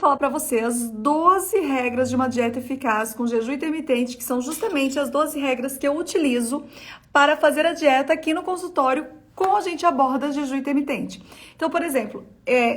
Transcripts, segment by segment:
falar para você as 12 regras de uma dieta eficaz com jejum intermitente, que são justamente as 12 regras que eu utilizo para fazer a dieta aqui no consultório como a gente aborda jejum intermitente. Então, por exemplo,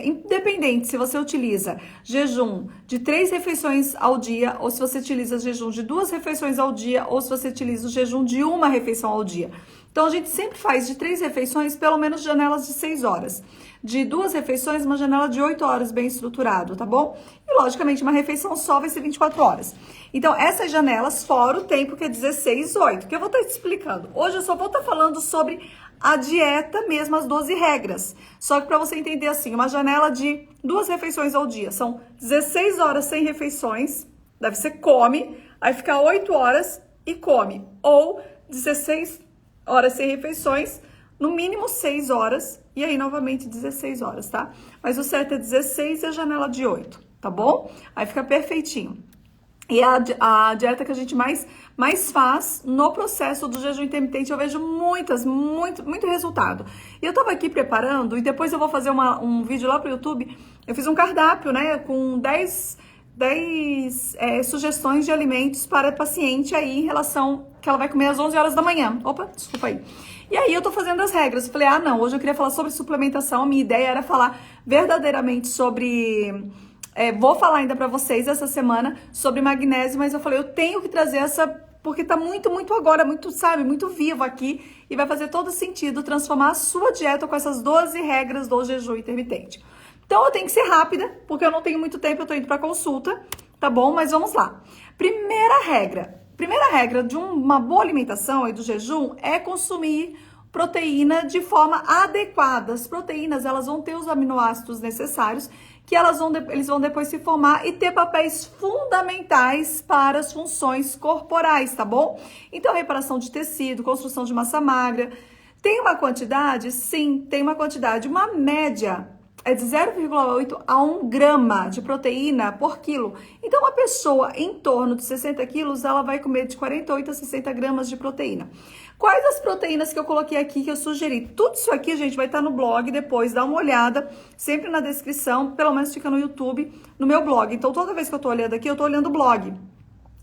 independente se você utiliza jejum de 3 refeições ao dia, ou se você utiliza jejum de 2 refeições ao dia, ou se você utiliza o jejum de 1 refeição ao dia. Então, a gente sempre faz de 3 refeições, pelo menos janelas de 6 horas. De 2 refeições, uma janela de 8 horas bem estruturado, tá bom? E, logicamente, uma refeição só vai ser 24 horas. Então, essas janelas, fora o tempo que é 16, 8, que eu vou estar te explicando. Hoje eu só vou estar falando sobre a dieta mesmo, as 12 regras. Só que para você entender assim, uma janela de 2 refeições ao dia. São 16 horas sem refeições, daí você come, aí fica 8 horas e come. Ou 16 horas sem refeições, no mínimo 6 horas, e aí novamente 16 horas, tá? Mas o certo é 16 e a janela de 8, tá bom? Aí fica perfeitinho. E a dieta que a gente mais faz no processo do jejum intermitente, eu vejo muito resultado. E eu tava aqui preparando, e depois eu vou fazer um vídeo lá pro YouTube. Eu fiz um cardápio, né, com 10 sugestões de alimentos para a paciente aí em relação que ela vai comer às 11 horas da manhã. Opa, desculpa aí. E aí eu tô fazendo as regras. Eu falei, não, hoje eu queria falar sobre suplementação. A minha ideia era falar verdadeiramente sobre... vou falar ainda pra vocês essa semana sobre magnésio, mas eu falei, eu tenho que trazer essa, porque tá muito agora, muito vivo aqui, e vai fazer todo sentido transformar a sua dieta com essas 12 regras do jejum intermitente. Então eu tenho que ser rápida, porque eu não tenho muito tempo, eu tô indo pra consulta, tá bom? Mas vamos lá. Primeira regra de uma boa alimentação e do jejum é consumir proteína de forma adequada. As proteínas, elas vão ter os aminoácidos necessários, que eles vão depois se formar e ter papéis fundamentais para as funções corporais, tá bom? Então, reparação de tecido, construção de massa magra. Tem uma quantidade? Sim, tem uma quantidade. Uma média é de 0,8 a 1 grama de proteína por quilo. Então, uma pessoa em torno de 60 quilos, ela vai comer de 48 a 60 gramas de proteína. Quais as proteínas que eu coloquei aqui, que eu sugeri? Tudo isso aqui, gente, vai estar no blog depois, dá uma olhada, sempre na descrição, pelo menos fica no YouTube, no meu blog. Então, toda vez que eu tô olhando aqui, eu tô olhando o blog,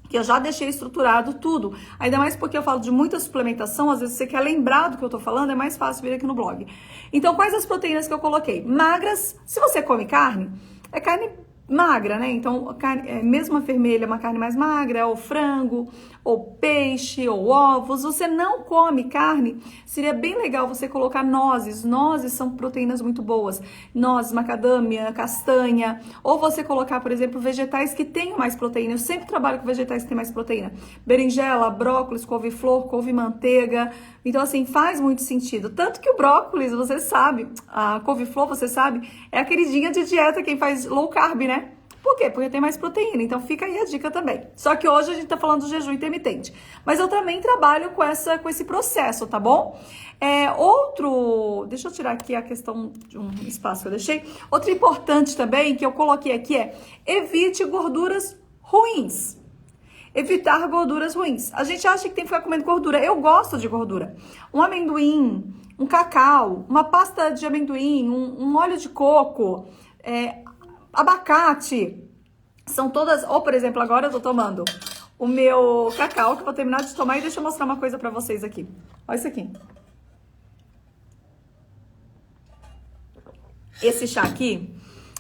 que eu já deixei estruturado tudo. Ainda mais porque eu falo de muita suplementação, às vezes você quer lembrar do que eu tô falando, é mais fácil vir aqui no blog. Então, quais as proteínas que eu coloquei? Magras, se você come carne, é carne magra, né? Então, mesmo a vermelha é uma carne mais magra, ou frango, ou peixe, ou ovos. Você não come carne, seria bem legal você colocar nozes. Nozes são proteínas muito boas. Nozes, macadâmia, castanha. Ou você colocar, por exemplo, vegetais que tenham mais proteína. Eu sempre trabalho com vegetais que têm mais proteína. Berinjela, brócolis, couve-flor, couve-manteiga. Então, assim, faz muito sentido. Tanto que o brócolis, você sabe, a couve-flor, você sabe, é a queridinha de dieta quem faz low carb, né? Por quê? Porque tem mais proteína, então fica aí a dica também. Só que hoje a gente tá falando do jejum intermitente. Mas eu também trabalho com esse processo, tá bom? Deixa eu tirar aqui a questão de um espaço que eu deixei. Outro importante também que eu coloquei aqui é evite gorduras ruins. Evitar gorduras ruins. A gente acha que tem que ficar comendo gordura. Eu gosto de gordura. Um amendoim, um cacau, uma pasta de amendoim, um óleo de coco, abacate. São todas... Ou, por exemplo, agora eu tô tomando o meu cacau, que eu vou terminar de tomar. E deixa eu mostrar uma coisa pra vocês aqui. Olha isso aqui. Esse chá aqui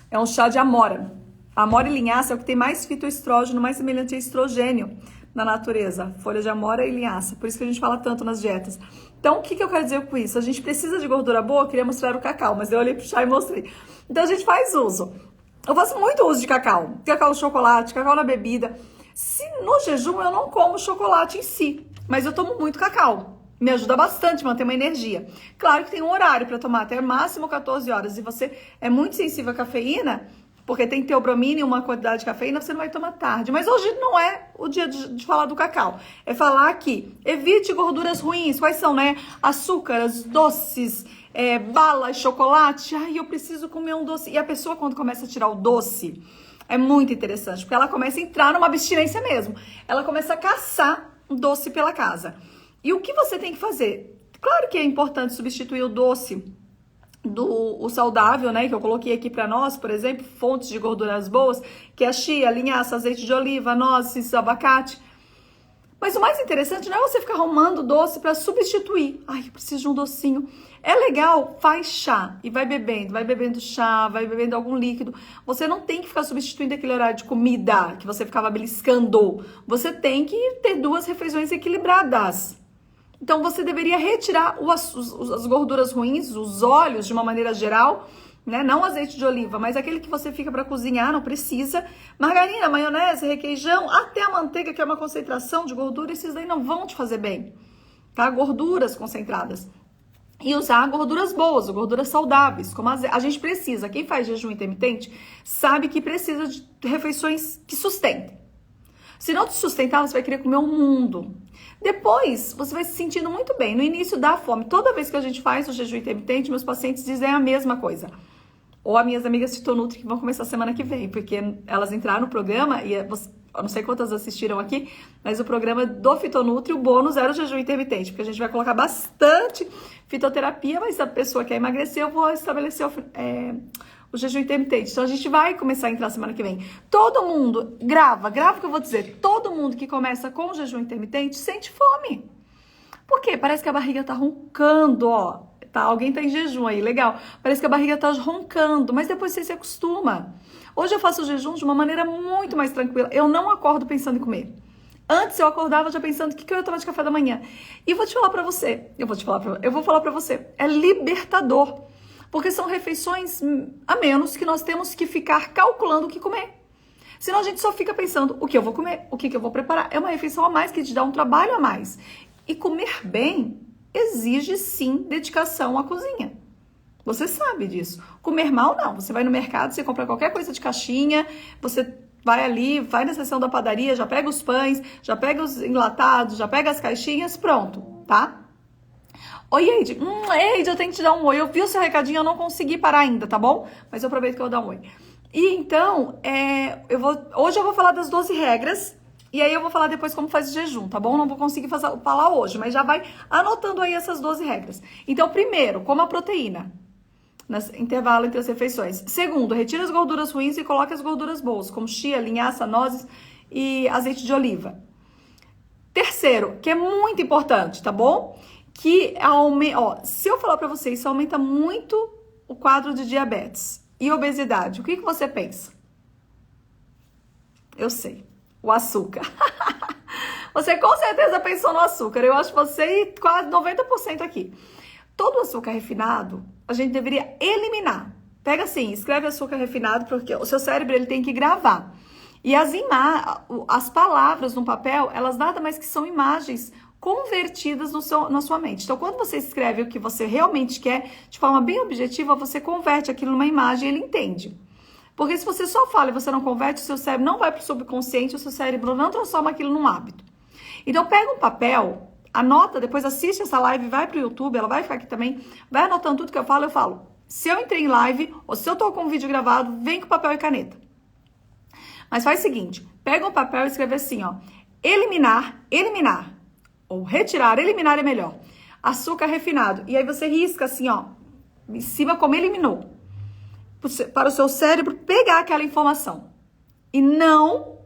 é um chá de amora. A amora e linhaça é o que tem mais fitoestrógeno, mais semelhante a estrogênio na natureza. Folha de amora e linhaça. Por isso que a gente fala tanto nas dietas. Então, o que eu quero dizer com isso? A gente precisa de gordura boa. Eu queria mostrar o cacau, mas eu olhei pro chá e mostrei. Então, a gente faz uso. Eu faço muito uso de cacau. Cacau no chocolate, cacau na bebida. Se no jejum eu não como chocolate em si, mas eu tomo muito cacau. Me ajuda bastante a manter uma energia. Claro que tem um horário para tomar, até máximo 14 horas. E você é muito sensível à cafeína, porque tem teobromina e uma quantidade de cafeína, você não vai tomar tarde. Mas hoje não é o dia de falar do cacau. É falar que evite gorduras ruins. Quais são, né? Açúcares, doces, bala, chocolate. Ai, eu preciso comer um doce. E a pessoa, quando começa a tirar o doce, é muito interessante, porque ela começa a entrar numa abstinência mesmo. Ela começa a caçar um doce pela casa. E o que você tem que fazer? Claro que é importante substituir o doce o saudável, né, que eu coloquei aqui para nós, por exemplo, fontes de gorduras boas, que é a chia, linhaça, azeite de oliva, nozes, abacate. Mas o mais interessante não é você ficar arrumando doce para substituir. Ai, eu preciso de um docinho. É legal, faz chá e vai bebendo chá, vai bebendo algum líquido. Você não tem que ficar substituindo aquele horário de comida que você ficava beliscando. Você tem que ter 2 refeições equilibradas. Então, você deveria retirar as gorduras ruins, os óleos de uma maneira geral, né? Não azeite de oliva, mas aquele que você fica para cozinhar, não precisa. Margarina, maionese, requeijão, até a manteiga, que é uma concentração de gordura, esses daí não vão te fazer bem, tá? Gorduras concentradas. E usar gorduras boas, gorduras saudáveis, como a gente precisa. Quem faz jejum intermitente sabe que precisa de refeições que sustentem. Se não te sustentar, você vai querer comer o mundo. Depois, você vai se sentindo muito bem. No início dá fome. Toda vez que a gente faz o jejum intermitente, meus pacientes dizem a mesma coisa. Ou as minhas amigas Fitonutri que vão começar semana que vem, porque elas entraram no programa e eu não sei quantas assistiram aqui, mas o programa do Fitonutri, o bônus era o jejum intermitente, porque a gente vai colocar bastante fitoterapia, mas a pessoa quer emagrecer, eu vou estabelecer o jejum intermitente. Então a gente vai começar a entrar semana que vem. Todo mundo, grava o que eu vou dizer, todo mundo que começa com o jejum intermitente sente fome. Por quê? Parece que a barriga tá roncando, ó. Tá, alguém tá em jejum aí, legal. Parece que a barriga tá roncando, mas depois você se acostuma. Hoje eu faço o jejum de uma maneira muito mais tranquila. Eu não acordo pensando em comer. Antes eu acordava já pensando o que eu ia tomar de café da manhã. E vou te falar pra você, eu vou falar pra você, é libertador. Porque são refeições a menos que nós temos que ficar calculando o que comer. Senão a gente só fica pensando o que eu vou comer, o que eu vou preparar. É uma refeição a mais que te dá um trabalho a mais. E comer bem exige sim dedicação à cozinha. Você sabe disso. Comer mal não. Você vai no mercado, você compra qualquer coisa de caixinha, você vai ali, vai na seção da padaria, já pega os pães, já pega os enlatados, já pega as caixinhas, pronto, tá? Oi, Eide. Eide, eu tenho que te dar um oi. Eu vi o seu recadinho, eu não consegui parar ainda, tá bom? Mas eu aproveito que eu vou dar um oi. E então, hoje eu vou falar das 12 regras. E aí eu vou falar depois como faz o jejum, tá bom? Não vou conseguir falar hoje, mas já vai anotando aí essas 12 regras. Então, primeiro, coma a proteína. Intervalo entre as refeições. Segundo, retira as gorduras ruins e coloque as gorduras boas, como chia, linhaça, nozes e azeite de oliva. Terceiro, que é muito importante, tá bom? Que se eu falar pra você, isso aumenta muito o quadro de diabetes e obesidade. O que você pensa? Eu sei. O açúcar. Você com certeza pensou no açúcar. Eu acho você e quase 90% aqui. Todo o açúcar refinado, a gente deveria eliminar. Pega assim, escreve açúcar refinado, porque o seu cérebro ele tem que gravar. E as palavras no papel, elas nada mais que são imagens convertidas na sua mente. Então, quando você escreve o que você realmente quer, de forma bem objetiva, você converte aquilo numa imagem e ele entende. Porque se você só fala e você não converte, o seu cérebro não vai para o subconsciente, o seu cérebro não transforma aquilo num hábito. Então, pega um papel, anota, depois assiste essa live, vai para o YouTube, ela vai ficar aqui também, vai anotando tudo que eu falo. Se eu entrei em live, ou se eu tô com um vídeo gravado, vem com papel e caneta. Mas faz o seguinte, pega um papel e escreve assim, ó, eliminar, ou retirar, eliminar é melhor, açúcar refinado. E aí você risca assim, ó, em cima como eliminou. Para o seu cérebro pegar aquela informação e não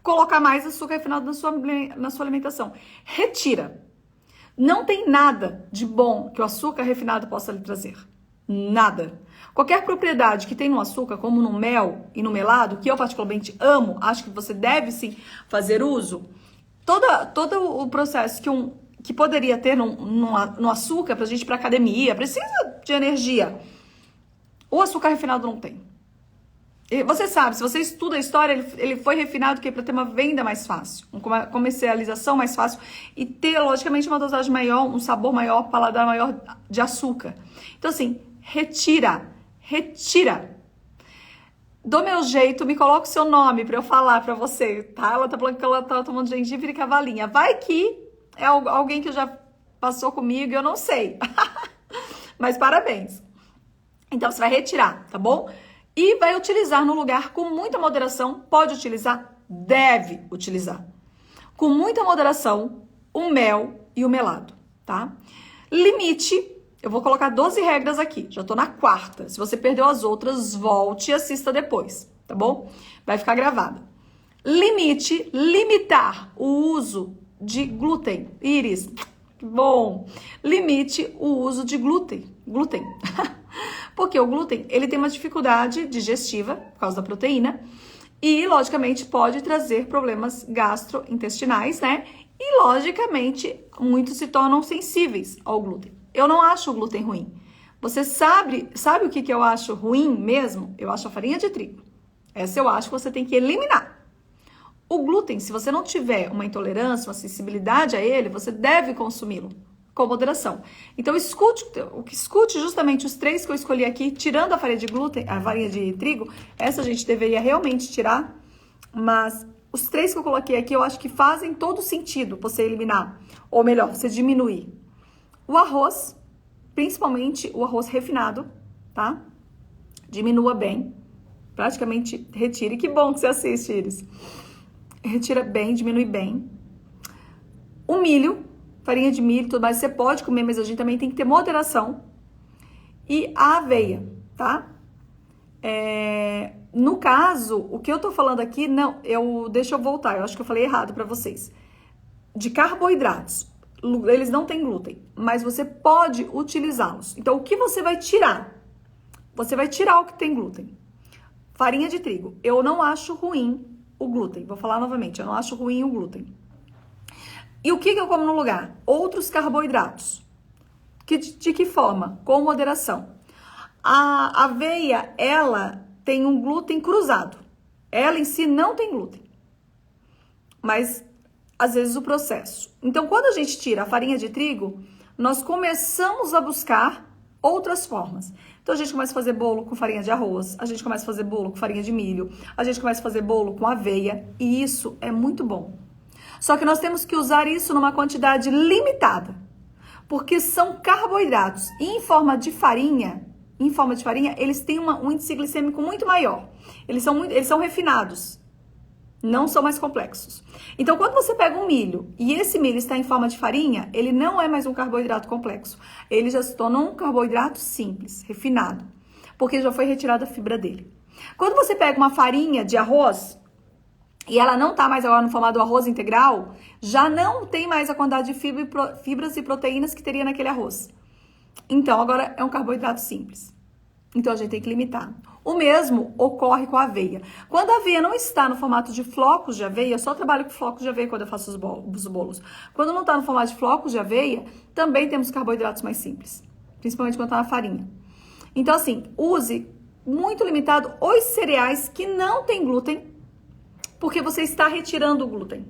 colocar mais açúcar refinado na sua alimentação. Retira. Não tem nada de bom que o açúcar refinado possa lhe trazer. Nada. Qualquer propriedade que tem no açúcar, como no mel e no melado, que eu particularmente amo, acho que você deve sim fazer uso, todo o processo que poderia ter no açúcar para a gente ir para academia, precisa de energia. O açúcar refinado não tem. E você sabe, se você estuda a história, ele foi refinado para ter uma venda mais fácil, uma comercialização mais fácil e ter, logicamente, uma dosagem maior, um sabor maior, paladar maior de açúcar. Então, assim, retira. Do meu jeito, me coloca o seu nome para eu falar para você, tá? Ela tá falando que ela tá tomando gengibre e cavalinha. Vai que é alguém que já passou comigo, eu não sei. Mas parabéns. Então, você vai retirar, tá bom? E vai utilizar no lugar com muita moderação. Pode utilizar? Deve utilizar. Com muita moderação, o mel e o melado, tá? Limite. Eu vou colocar 12 regras aqui, já tô na quarta. Se você perdeu as outras, volte e assista depois, tá bom? Vai ficar gravada. Limitar o uso de glúten. Iris, que bom! Limite o uso de glúten. Porque o glúten, ele tem uma dificuldade digestiva, por causa da proteína, e, logicamente, pode trazer problemas gastrointestinais, né? E, logicamente, muitos se tornam sensíveis ao glúten. Eu não acho o glúten ruim. Você sabe o que eu acho ruim mesmo? Eu acho a farinha de trigo. Essa eu acho que você tem que eliminar. O glúten, se você não tiver uma intolerância, uma sensibilidade a ele, você deve consumi-lo com moderação. Então, escute justamente os 3 que eu escolhi aqui, tirando a farinha de glúten, a farinha de trigo. Essa a gente deveria realmente tirar, mas os 3 que eu coloquei aqui, eu acho que fazem todo sentido você eliminar, ou melhor, você diminuir. O arroz, principalmente o arroz refinado, tá? Diminua bem, praticamente retire. Que bom que você assiste, Iris. Retira bem, diminui bem. O milho, farinha de milho, tudo mais, você pode comer, mas a gente também tem que ter moderação. E a aveia, tá? No caso, o que eu tô falando aqui, não, deixa eu voltar, eu acho que eu falei errado pra vocês. De carboidratos, eles não têm glúten, mas você pode utilizá-los. Então, o que você vai tirar? Você vai tirar o que tem glúten. Farinha de trigo, eu não acho ruim o glúten. Vou falar novamente, eu não acho ruim o glúten. E o que eu como no lugar? Outros carboidratos. De que forma? Com moderação. A aveia, ela tem um glúten cruzado. Ela em si não tem glúten. Mas, às vezes, o processo. Então, quando a gente tira a farinha de trigo, nós começamos a buscar outras formas. Então, a gente começa a fazer bolo com farinha de arroz, a gente começa a fazer bolo com farinha de milho, a gente começa a fazer bolo com aveia, e isso é muito bom. Só que nós temos que usar isso numa quantidade limitada, porque são carboidratos. E em forma de farinha, eles têm um índice glicêmico muito maior. Eles são refinados, não são mais complexos. Então, quando você pega um milho e esse milho está em forma de farinha, ele não é mais um carboidrato complexo. Ele já se torna um carboidrato simples, refinado, porque já foi retirada a fibra dele. Quando você pega uma farinha de arroz e ela não está mais agora no formato do arroz integral, já não tem mais a quantidade de fibras e proteínas que teria naquele arroz. Então, agora é um carboidrato simples. Então, a gente tem que limitar. O mesmo ocorre com a aveia. Quando a aveia não está no formato de flocos de aveia, eu só trabalho com flocos de aveia quando eu faço os bolos. Quando não está no formato de flocos de aveia, também temos carboidratos mais simples. Principalmente quando está na farinha. Então, assim, use muito limitado os cereais que não têm glúten, porque você está retirando o glúten.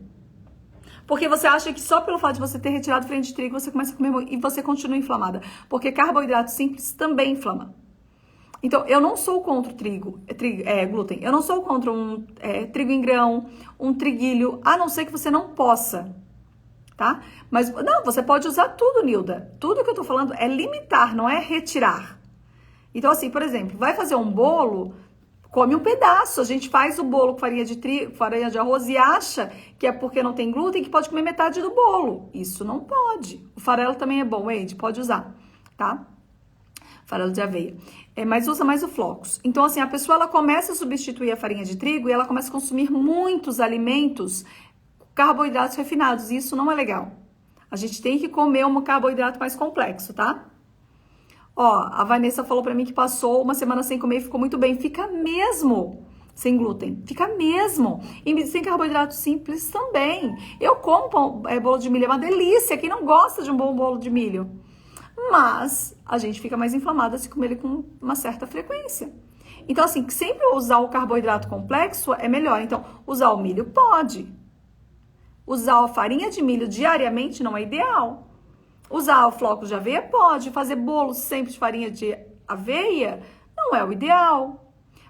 Porque você acha que só pelo fato de você ter retirado o farinha de trigo, você começa a comer e você continua inflamada. Porque carboidrato simples também inflama. Então, eu não sou contra o glúten. Eu não sou contra um trigo em grão, um triguilho, a não ser que você não possa, tá? Mas, não, você pode usar tudo, Nilda. Tudo que eu tô falando é limitar, não é retirar. Então, assim, por exemplo, vai fazer um bolo, come um pedaço. A gente faz o bolo com farinha de trigo, farinha de arroz e acha que é porque não tem glúten que pode comer metade do bolo. Isso não pode. O farelo também é bom, Eide, pode usar, tá? Farelo de aveia. Mas usa mais o flocos. Então, assim, a pessoa ela começa a substituir a farinha de trigo e ela começa a consumir muitos alimentos, carboidratos refinados. E isso não é legal. A gente tem que comer um carboidrato mais complexo, tá? Ó, a Vanessa falou pra mim que passou uma semana sem comer e ficou muito bem. Fica mesmo sem glúten. Fica mesmo. E sem carboidratos simples também. Eu como bolo de milho, é uma delícia. Quem não gosta de um bom bolo de milho? Mas a gente fica mais inflamada se comer ele com uma certa frequência. Então, assim, sempre usar o carboidrato complexo é melhor. Então, usar o milho pode. Usar a farinha de milho diariamente não é ideal. Usar o floco de aveia pode. Fazer bolo sempre de farinha de aveia não é o ideal.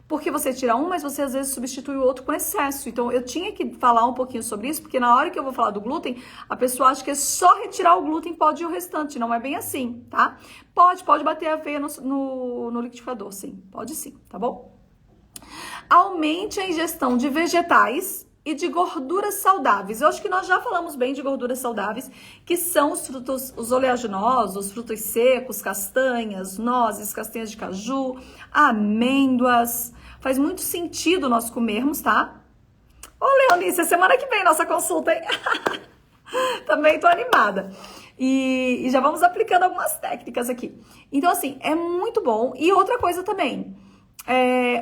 Porque você tira um, mas você às vezes substitui o outro com excesso. Então, eu tinha que falar um pouquinho sobre isso, porque na hora que eu vou falar do glúten, a pessoa acha que é só retirar o glúten, pode ir o restante. Não é bem assim, tá? Pode bater a aveia no liquidificador, sim. Pode sim, tá bom? Aumente a ingestão de vegetais e de gorduras saudáveis. Eu acho que nós já falamos bem de gorduras saudáveis, que são os frutos, os oleaginosos, os frutos secos, castanhas, nozes, castanhas de caju, amêndoas. Faz muito sentido nós comermos, tá? Ô, Leonice, semana que vem nossa consulta, hein? Também tô animada. E já vamos aplicando algumas técnicas aqui. Então, assim, é muito bom. E outra coisa também,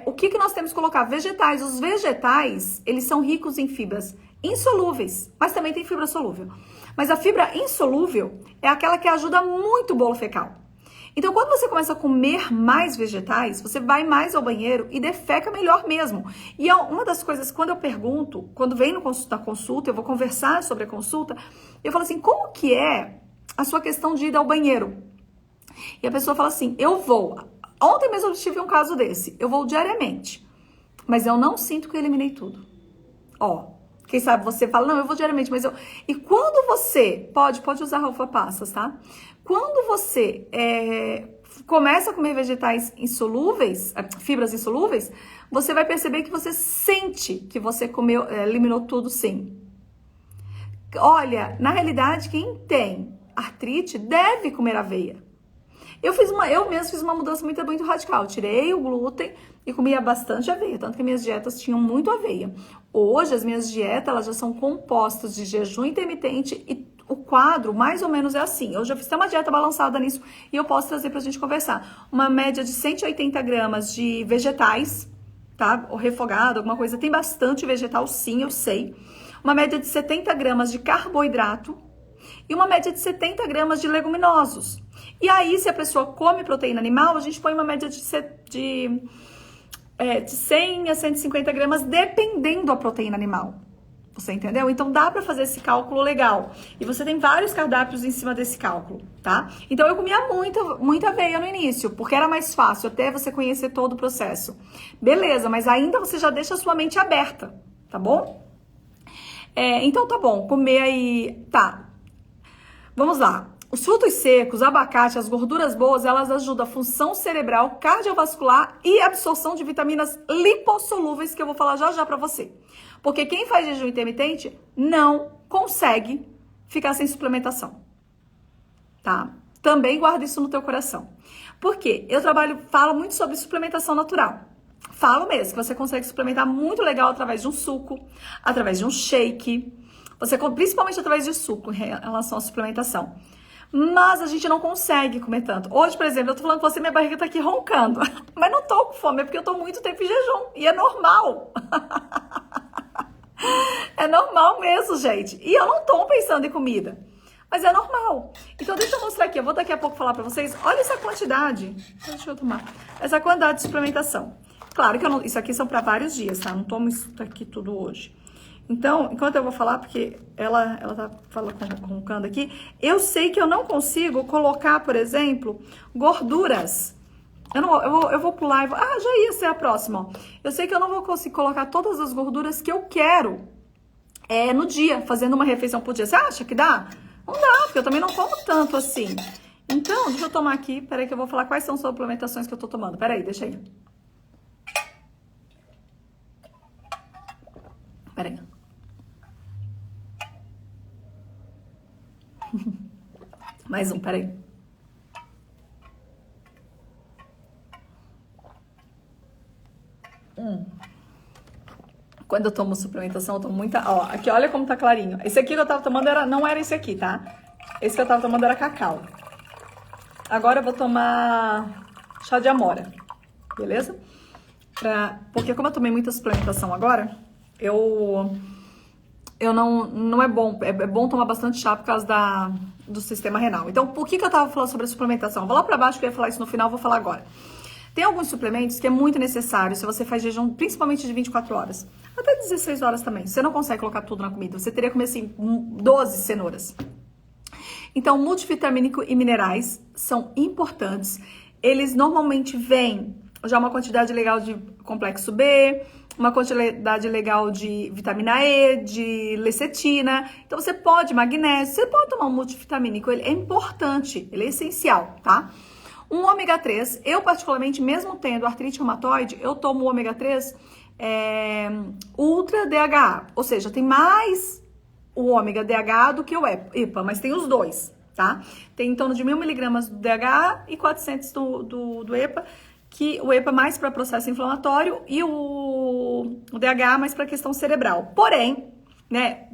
o que nós temos que colocar? Vegetais. Os vegetais, eles são ricos em fibras insolúveis, mas também tem fibra solúvel. Mas a fibra insolúvel é aquela que ajuda muito o bolo fecal. Então, quando você começa a comer mais vegetais, você vai mais ao banheiro e defeca melhor mesmo. E é uma das coisas, quando eu pergunto, quando vem na consulta, eu vou conversar sobre a consulta, eu falo assim, como que é a sua questão de ir ao banheiro? E a pessoa fala assim, eu vou. Ontem mesmo eu tive um caso desse, eu vou diariamente, mas eu não sinto que eu eliminei tudo. Ó, quem sabe você fala, não, eu vou diariamente, mas eu... E quando você, pode usar Ralpha Passas, tá? Quando você começa a comer vegetais insolúveis, fibras insolúveis, você vai perceber que você sente que você comeu, eliminou tudo sim. Olha, na realidade, quem tem artrite deve comer aveia. Eu mesmo fiz uma mudança muito radical. Tirei o glúten e comia bastante aveia, tanto que minhas dietas tinham muito aveia. Hoje, as minhas dietas elas já são compostas de jejum intermitente e o quadro mais ou menos é assim. Eu já fiz até uma dieta balançada nisso e eu posso trazer pra gente conversar. Uma média de 180 gramas de vegetais, tá? Ou refogado, alguma coisa. Tem bastante vegetal, sim, eu sei. Uma média de 70 gramas de carboidrato e uma média de 70 gramas de leguminosos. E aí, se a pessoa come proteína animal, a gente põe uma média de 100 a 150 gramas, dependendo da proteína animal. Você entendeu? Então, dá pra fazer esse cálculo legal. E você tem vários cardápios em cima desse cálculo, tá? Então, eu comia muita aveia no início, porque era mais fácil até você conhecer todo o processo. Beleza, mas ainda você já deixa a sua mente aberta, tá bom? Então, tá bom. Comer aí... Tá. Vamos lá. Os frutos secos, abacate, as gorduras boas, elas ajudam a função cerebral, cardiovascular e absorção de vitaminas lipossolúveis, que eu vou falar já pra você. Porque quem faz jejum intermitente não consegue ficar sem suplementação, tá? Também guarda isso no teu coração. Por quê? Eu falo muito sobre suplementação natural. Falo mesmo que você consegue suplementar muito legal através de um suco, através de um shake, principalmente através de suco em relação à suplementação. Mas a gente não consegue comer tanto. Hoje, por exemplo, eu tô falando com você, minha barriga tá aqui roncando. Mas não tô com fome, é porque eu tô muito tempo em jejum. E é normal. É normal mesmo, gente. E eu não tô pensando em comida. Mas é normal. Então, deixa eu mostrar aqui. Eu vou daqui a pouco falar pra vocês. Olha essa quantidade. Deixa eu tomar. Essa quantidade de suplementação. Claro que isso aqui são pra vários dias, tá? Não tomo isso aqui tudo hoje. Então, enquanto eu vou falar, porque ela tá roncando aqui, eu sei que eu não consigo colocar, por exemplo, gorduras. Eu vou pular e vou... Ah, já ia ser a próxima, ó. Eu sei que eu não vou conseguir colocar todas as gorduras que eu quero no dia, fazendo uma refeição por dia. Você acha que dá? Não dá, porque eu também não como tanto assim. Então, deixa eu tomar aqui. Peraí que eu vou falar quais são as suplementações que eu tô tomando. Peraí, deixa aí. Peraí. Mais um, peraí. Quando eu tomo suplementação, eu tomo muita... Ó, aqui, olha como tá clarinho. Esse aqui que eu tava tomando não era esse aqui, tá? Esse que eu tava tomando era cacau. Agora eu vou tomar chá de amora, beleza? Porque como eu tomei muita suplementação agora, não é bom. É bom tomar bastante chá por causa do sistema renal. Então, por que eu tava falando sobre a suplementação? Vou lá pra baixo que eu ia falar isso no final, vou falar agora. Tem alguns suplementos que é muito necessário se você faz jejum, principalmente de 24 horas. Até 16 horas também. Você não consegue colocar tudo na comida. Você teria que comer, assim, 12 cenouras. Então, multivitamínico e minerais são importantes. Eles normalmente vêm já uma quantidade legal de complexo B, uma quantidade legal de vitamina E, de lecetina. Então, você pode, magnésio, você pode tomar um multivitamínico. Ele é importante, ele é essencial, tá? Um ômega 3, eu particularmente, mesmo tendo artrite reumatoide, eu tomo o ômega 3 Ultra DHA, ou seja, tem mais o ômega DHA do que o EPA, mas tem os dois, tá? Tem em torno de 1.000 miligramas do DHA e 400 do EPA, que o EPA mais para processo inflamatório e o DHA mais para questão cerebral. Porém, né,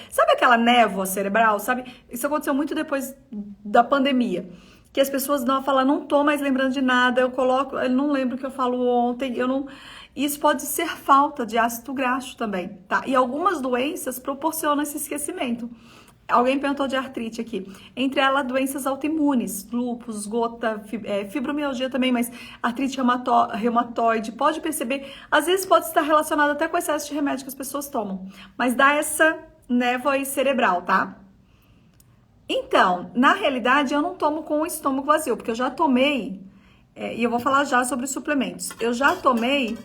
sabe aquela névoa cerebral, sabe? Isso aconteceu muito depois da pandemia, que as pessoas falam, não tô mais lembrando de nada, eu não lembro o que eu falo ontem, Isso pode ser falta de ácido graxo também, tá? E algumas doenças proporcionam esse esquecimento. Alguém perguntou de artrite aqui. Entre elas, doenças autoimunes, lúpus, gota, fibromialgia também, mas artrite reumatoide, pode perceber, às vezes pode estar relacionado até com o excesso de remédio que as pessoas tomam, mas dá essa névoa aí cerebral, tá? Então, na realidade, eu não tomo com o estômago vazio, porque eu já tomei, e eu vou falar já sobre suplementos, eu já tomei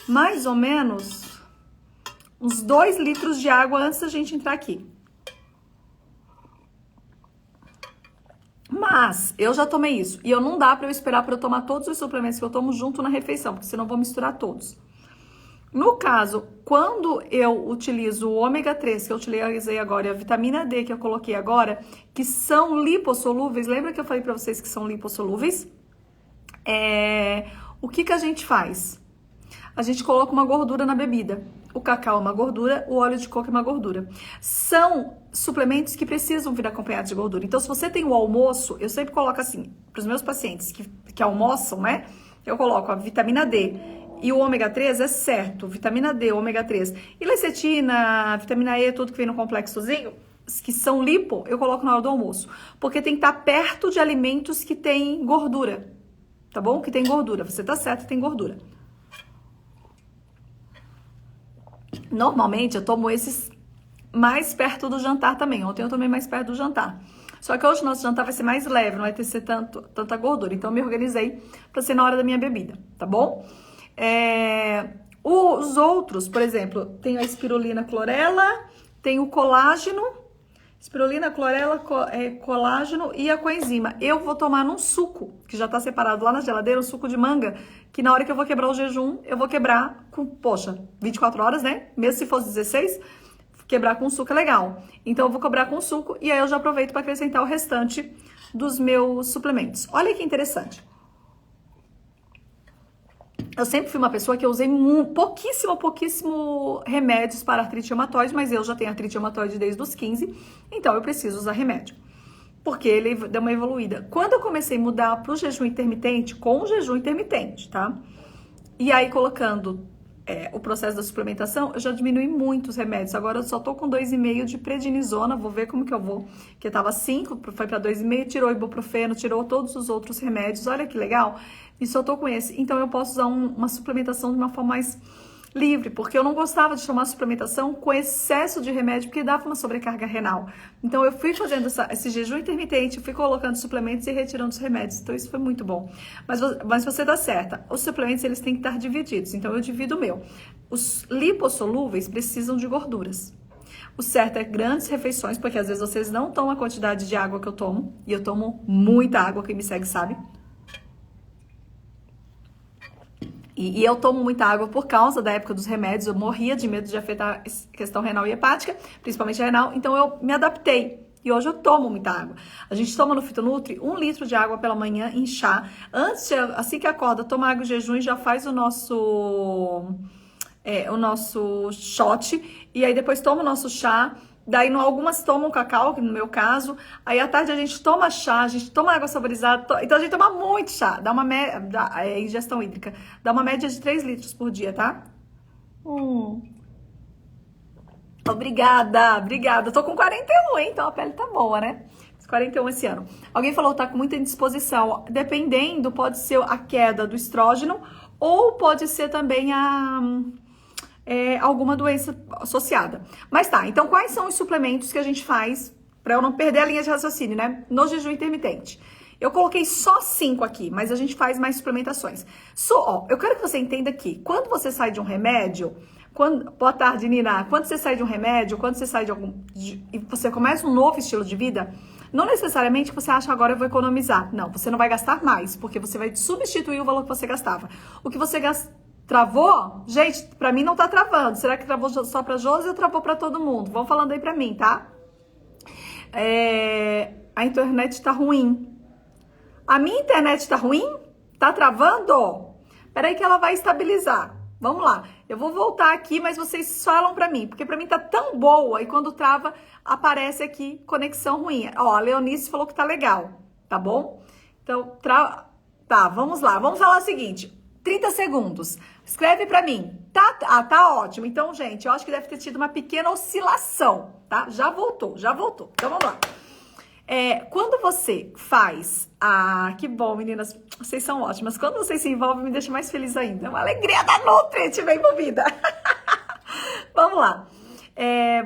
mais ou menos uns 2 litros de água antes da gente entrar aqui. Mas eu já tomei isso e não dá para eu esperar para eu tomar todos os suplementos que eu tomo junto na refeição, porque senão eu vou misturar todos. No caso, quando eu utilizo o ômega 3, que eu utilizei agora, e a vitamina D que eu coloquei agora, que são lipossolúveis, lembra que eu falei para vocês que são lipossolúveis? O que a gente faz? A gente coloca uma gordura na bebida. O cacau é uma gordura, o óleo de coco é uma gordura. São suplementos que precisam vir acompanhados de gordura. Então, se você tem o almoço, eu sempre coloco assim, para os meus pacientes que almoçam, né? Eu coloco a vitamina D e o ômega 3 é certo. Vitamina D, ômega 3 e lecetina, vitamina E, tudo que vem no complexozinho, que são lipo, eu coloco na hora do almoço. Porque tem que estar perto de alimentos que têm gordura, tá bom? Que tem gordura. Você tá certo, tem gordura. Normalmente eu tomo esses mais perto do jantar também. Ontem eu tomei mais perto do jantar. Só que hoje o nosso jantar vai ser mais leve, não vai ter tanta gordura. Então eu me organizei para ser na hora da minha bebida, tá bom? Os outros, por exemplo, tem a espirulina clorela, tem o colágeno, espirulina, clorela, colágeno e a coenzima. Eu vou tomar num suco, que já tá separado lá na geladeira, um suco de manga, que na hora que eu vou quebrar o jejum, eu vou quebrar com, 24 horas, né? Mesmo se fosse 16, quebrar com suco é legal. Então eu vou quebrar com suco e aí eu já aproveito para acrescentar o restante dos meus suplementos. Olha que interessante. Eu sempre fui uma pessoa que eu usei pouquíssimo remédios para artrite reumatoide, mas eu já tenho artrite reumatoide desde os 15, então eu preciso usar remédio, porque ele deu uma evoluída. Quando eu comecei a mudar para o jejum intermitente, com o jejum intermitente, tá? E aí colocando o processo da suplementação, eu já diminui muito os remédios. Agora eu só tô com 2,5 de prednisona, vou ver como que eu vou, que tava 5, foi para 2,5, tirou o ibuprofeno, tirou todos os outros remédios, olha que legal. E só tô com esse. Então eu posso usar uma suplementação de uma forma mais livre, porque eu não gostava de tomar suplementação com excesso de remédio, porque dava uma sobrecarga renal. Então eu fui fazendo esse jejum intermitente, fui colocando suplementos e retirando os remédios. Então isso foi muito bom. Mas você dá certa. Os suplementos, eles têm que estar divididos. Então eu divido o meu. Os lipossolúveis precisam de gorduras. O certo é grandes refeições, porque às vezes vocês não tomam a quantidade de água que eu tomo. E eu tomo muita água, quem me segue sabe. E eu tomo muita água por causa da época dos remédios, eu morria de medo de afetar a questão renal e hepática, principalmente a renal, então eu me adaptei. E hoje eu tomo muita água. A gente toma no Fitonutri 1 litro de água pela manhã em chá. Assim que acorda, toma água em jejum e já faz o nosso shot. E aí depois toma o nosso chá. Daí algumas tomam cacau, que no meu caso. Aí à tarde a gente toma chá, a gente toma água saborizada. Então a gente toma muito chá. Dá uma ingestão hídrica. Dá uma média de 3 litros por dia, tá? Obrigada. Eu tô com 41, hein? Então a pele tá boa, né? 41 esse ano. Alguém falou que tá com muita indisposição. Dependendo, pode ser a queda do estrógeno ou pode ser também alguma doença associada. Mas tá, então quais são os suplementos que a gente faz para eu não perder a linha de raciocínio, né? No jejum intermitente. Eu coloquei só 5 aqui, mas a gente faz mais suplementações. Eu quero que você entenda que quando você sai de um remédio, boa tarde, Nina. Quando você sai de um remédio, quando você sai e você começa um novo estilo de vida, não necessariamente você acha agora eu vou economizar. Não, você não vai gastar mais, porque você vai substituir o valor que você gastava. O que você Travou? Gente, pra mim não tá travando. Será que travou só pra Josi ou travou pra todo mundo? Vão falando aí pra mim, tá? A internet tá ruim. A minha internet tá ruim? Tá travando? Peraí que ela vai estabilizar. Vamos lá. Eu vou voltar aqui, mas vocês falam pra mim. Porque pra mim tá tão boa. E quando trava, aparece aqui conexão ruim. Ó, a Leonice falou que tá legal. Tá bom? Então, tá, vamos lá. Vamos falar o seguinte. 30 segundos. Escreve pra mim. Tá ótimo. Então, gente, eu acho que deve ter tido uma pequena oscilação, tá? Já voltou. Então, vamos lá. Quando você faz... Ah, que bom, meninas. Vocês são ótimas. Quando vocês se envolvem, me deixa mais feliz ainda. É uma alegria da Nutri estiver envolvida. Vamos lá.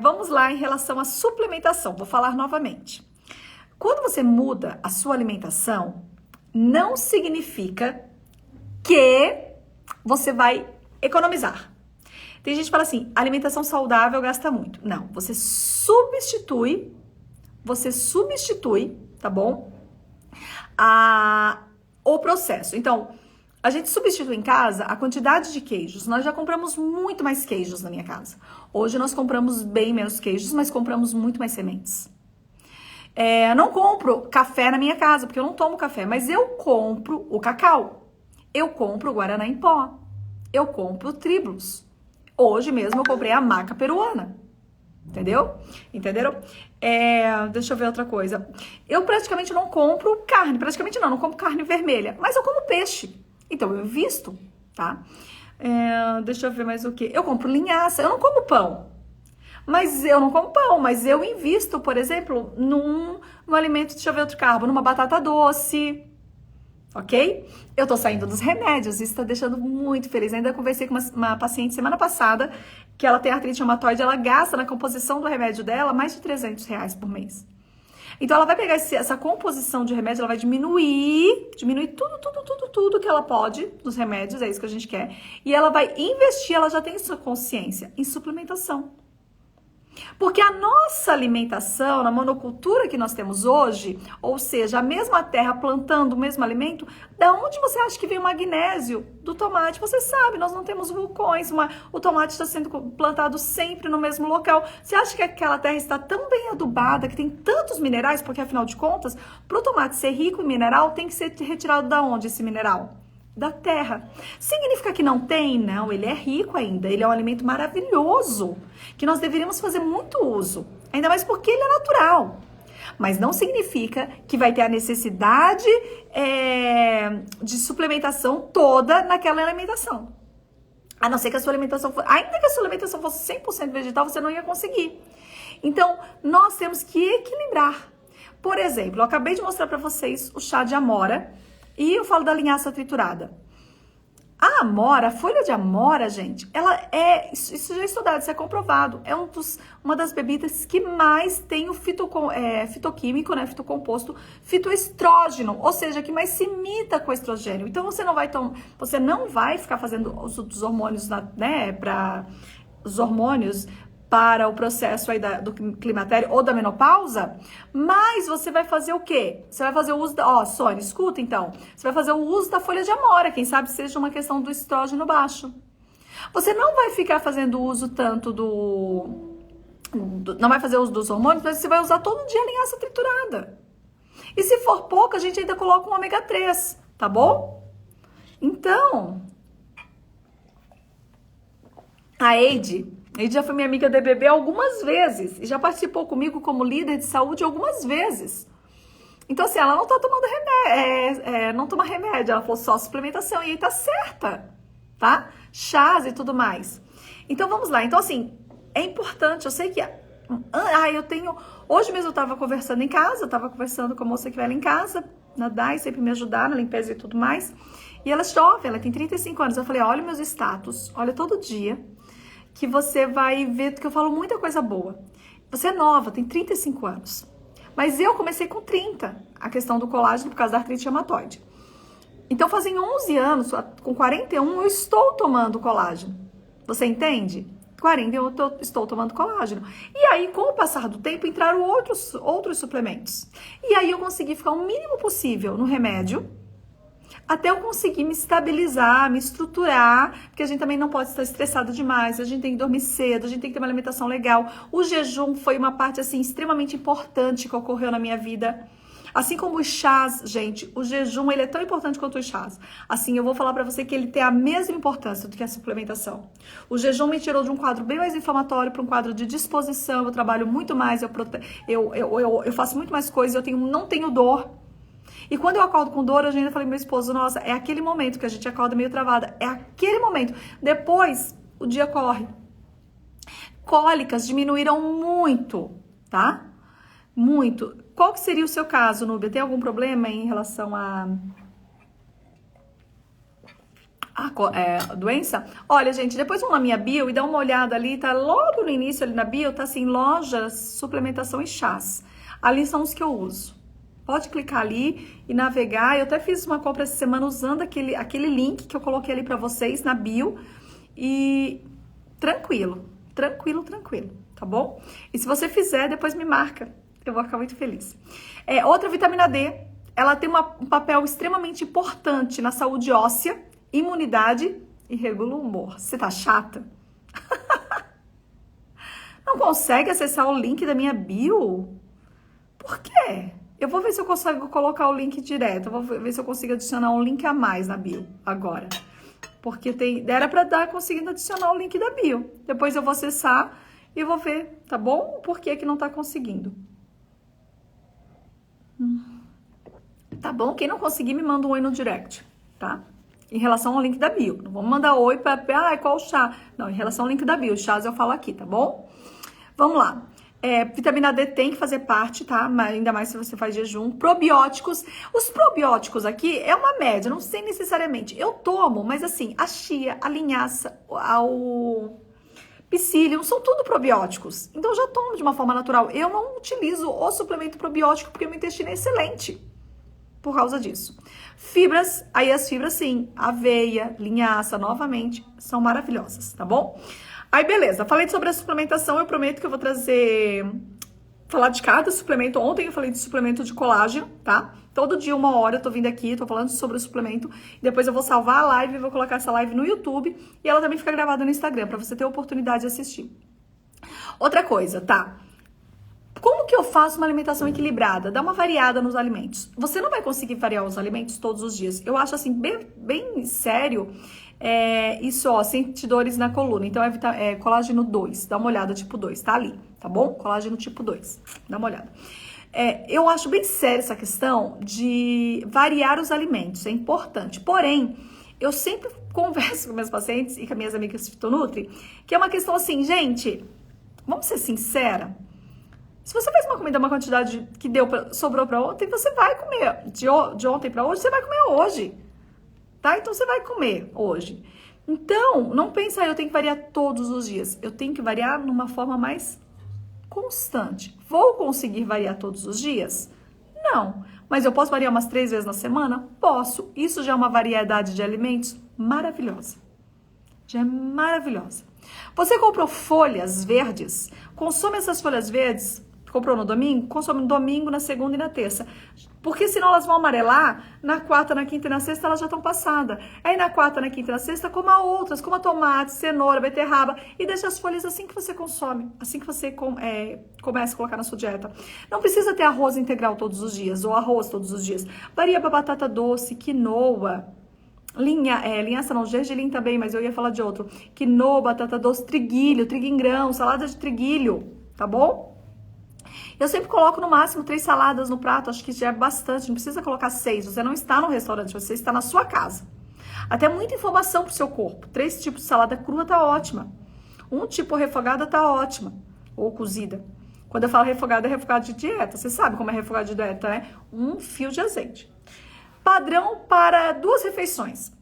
Vamos lá em relação à suplementação. Vou falar novamente. Quando você muda a sua alimentação, não significa que você vai economizar. Tem gente que fala assim, alimentação saudável gasta muito. Não, você substitui, tá bom? O processo. Então, a gente substitui em casa a quantidade de queijos. Nós já compramos muito mais queijos na minha casa. Hoje nós compramos bem menos queijos, mas compramos muito mais sementes. Eu não compro café na minha casa, porque eu não tomo café, mas eu compro o cacau. Eu compro o guaraná em pó. Eu compro o Tribulus. Hoje mesmo eu comprei a maca peruana. Entendeu? Entenderam? Deixa eu ver outra coisa. Eu praticamente não compro carne. Praticamente não compro carne vermelha. Mas eu como peixe. Então eu invisto, tá? Deixa eu ver mais o que. Eu compro linhaça. Eu não como pão. Mas eu invisto, por exemplo, num alimento, deixa eu ver outro carbo, numa batata doce. Ok? Eu tô saindo dos remédios, isso tá deixando muito feliz. Ainda conversei com uma paciente semana passada, que ela tem artrite reumatoide, ela gasta na composição do remédio dela mais de R$300 por mês. Então ela vai pegar essa composição de remédio, ela vai diminuir tudo que ela pode dos remédios, é isso que a gente quer. E ela vai investir, ela já tem sua consciência, em suplementação. Porque a nossa alimentação, na monocultura que nós temos hoje, ou seja, a mesma terra plantando o mesmo alimento, da onde você acha que vem o magnésio do tomate? Você sabe, nós não temos vulcões, o tomate está sendo plantado sempre no mesmo local. Você acha que aquela terra está tão bem adubada, que tem tantos minerais, porque afinal de contas, para o tomate ser rico em mineral, tem que ser retirado da onde esse mineral? Da terra. Significa que não tem? Não, ele é rico ainda. Ele é um alimento maravilhoso, que nós deveríamos fazer muito uso. Ainda mais porque ele é natural. Mas não significa que vai ter a necessidade de suplementação toda naquela alimentação. A não ser que a sua alimentação fosse... Ainda que a sua alimentação fosse 100% vegetal, você não ia conseguir. Então, nós temos que equilibrar. Por exemplo, eu acabei de mostrar para vocês o chá de amora. E eu falo da linhaça triturada. A amora, a folha de amora, gente, isso já é estudado, isso é comprovado. É uma das bebidas que mais tem o fitoquímico, né, fitocomposto, fitoestrógeno, ou seja, que mais se imita com o estrogênio. Então você não vai ficar fazendo uso dos hormônios, né, os hormônios para o processo aí do climatério ou da menopausa, mas você vai fazer o quê? Você vai fazer o uso Sônia, escuta então. Você vai fazer o uso da folha de amora, quem sabe seja uma questão do estrógeno baixo. Você não vai ficar fazendo uso tanto não vai fazer uso dos hormônios, mas você vai usar todo dia a linhaça triturada. E se for pouco, a gente ainda coloca um ômega 3, tá bom? Então, a Eide já foi minha amiga DBB algumas vezes e já participou comigo como líder de saúde algumas vezes. Então, assim, ela não tá tomando remédio, não toma remédio, ela falou só suplementação e aí tá certa, tá? Chás e tudo mais. Então, vamos lá. Então, assim, é importante, eu sei que... Hoje mesmo eu tava conversando em casa, eu tava conversando com a moça que vai lá em casa, na DAI, sempre me ajudar na limpeza e tudo mais. E ela é jovem, ela tem 35 anos. Eu falei, olha meus status, olha todo dia, que você vai ver que eu falo muita coisa boa. Você é nova, tem 35 anos. Mas eu comecei com 30, a questão do colágeno por causa da artrite reumatoide. Então, fazem 11 anos, com 41, eu estou tomando colágeno. Você entende? 41 eu estou tomando colágeno. E aí, com o passar do tempo, entraram outros suplementos. E aí, eu consegui ficar o mínimo possível no remédio. Até eu conseguir me estabilizar, me estruturar, porque a gente também não pode estar estressado demais, a gente tem que dormir cedo, a gente tem que ter uma alimentação legal. O jejum foi uma parte, assim, extremamente importante que ocorreu na minha vida. Assim como os chás, gente, o jejum, ele é tão importante quanto os chás. Assim, eu vou falar pra você que ele tem a mesma importância do que a suplementação. O jejum me tirou de um quadro bem mais inflamatório para um quadro de disposição, eu trabalho muito mais, eu faço muito mais coisas, não tenho dor. E quando eu acordo com dor, eu ainda falei pro meu esposo, nossa, é aquele momento que a gente acorda meio travada. É aquele momento. Depois, o dia corre. Cólicas diminuíram muito, tá? Muito. Qual que seria o seu caso, Núbia? Tem algum problema em relação a doença? Olha, gente, depois vão na minha bio e dá uma olhada ali, tá logo no início ali na bio, tá assim, lojas, suplementação e chás. Ali são os que eu uso. Pode clicar ali e navegar. Eu até fiz uma compra essa semana usando aquele link que eu coloquei ali pra vocês na bio. E tranquilo, tá bom? E se você fizer, depois me marca. Eu vou ficar muito feliz. Outra vitamina D, ela tem um papel extremamente importante na saúde óssea, imunidade e regula o humor. Você tá chata? Não consegue acessar o link da minha bio? Por quê? Eu vou ver se eu consigo colocar o link direto. Eu vou ver se eu consigo adicionar um link a mais na bio agora. Porque era pra dar conseguindo adicionar o link da bio. Depois eu vou acessar e vou ver, tá bom? Por que não tá conseguindo? Tá bom? Quem não conseguir, me manda um oi no direct, tá? Em relação ao link da bio. Não vamos mandar oi pra qual chá? Não, em relação ao link da bio. Os chás eu falo aqui, tá bom? Vamos lá. Vitamina D tem que fazer parte, tá? Ainda mais se você faz jejum. Probióticos. Os probióticos aqui é uma média, não sei necessariamente. Eu tomo, mas assim, a chia, a linhaça, o psyllium, são tudo probióticos. Então eu já tomo de uma forma natural. Eu não utilizo o suplemento probiótico porque o meu intestino é excelente por causa disso. Fibras, aí as fibras sim, aveia, linhaça, novamente, são maravilhosas, tá bom? Aí, beleza, falei sobre a suplementação, eu prometo que eu vou falar de cada suplemento. Ontem eu falei de suplemento de colágeno, tá? Todo dia, 1 hora, eu tô vindo aqui, tô falando sobre o suplemento. Depois eu vou salvar a live e vou colocar essa live no YouTube. E ela também fica gravada no Instagram, pra você ter a oportunidade de assistir. Outra coisa, tá? Como que eu faço uma alimentação equilibrada? Dá uma variada nos alimentos. Você não vai conseguir variar os alimentos todos os dias. Eu acho assim, bem sério, isso, ó, sente dores na coluna. Então é colágeno 2, dá uma olhada, tipo 2, tá ali, tá bom? Colágeno tipo 2, dá uma olhada. Eu acho bem séria essa questão de variar os alimentos, é importante. Porém, eu sempre converso com meus pacientes e com as minhas amigas Fitonutri, que é uma questão assim, gente, vamos ser sincera. Se você faz uma comida, uma quantidade que sobrou pra ontem, você vai comer. De ontem pra hoje, você vai comer hoje. Tá? Então, você vai comer hoje. Então, não pensa, eu tenho que variar todos os dias. Eu tenho que variar numa forma mais constante. Vou conseguir variar todos os dias? Não. Mas eu posso variar umas 3 vezes na semana? Posso. Isso já é uma variedade de alimentos maravilhosa. Já é maravilhosa. Você comprou folhas verdes? Consome essas folhas verdes. Comprou no domingo? Consome no domingo, na segunda e na terça. Porque senão elas vão amarelar na quarta, na quinta e na sexta, elas já estão passadas. Aí na quarta, na quinta e na sexta, coma outras, coma tomate, cenoura, beterraba e deixa as folhas assim que você consome, assim que você começa a colocar na sua dieta. Não precisa ter arroz integral todos os dias ou arroz todos os dias. Varia para batata doce, quinoa, linhaça não, gergelim também, mas eu ia falar de outro. Quinoa, batata doce, triguilho, trigo em grão, salada de triguilho, tá bom? Eu sempre coloco no máximo 3 saladas no prato, acho que já é bastante, não precisa colocar 6, você não está no restaurante, você está na sua casa. Até muita informação pro seu corpo, 3 tipos de salada crua tá ótima, um tipo refogada tá ótima, ou cozida. Quando eu falo refogada, é refogada de dieta, você sabe como é refogada de dieta, né? 1 fio de azeite. Padrão para 2 refeições,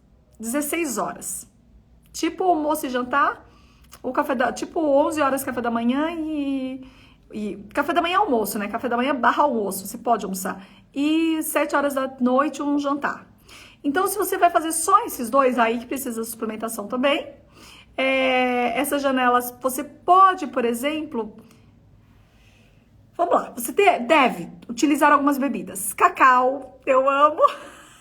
16 horas. Tipo almoço e jantar, tipo 11 horas café da manhã e café da manhã é almoço, né? Café da manhã / almoço, você pode almoçar. E 7 horas da noite, um jantar. Então, se você vai fazer só esses 2, aí que precisa de suplementação também. Essas janelas, você pode, por exemplo... Vamos lá, você deve utilizar algumas bebidas. Cacau, eu amo.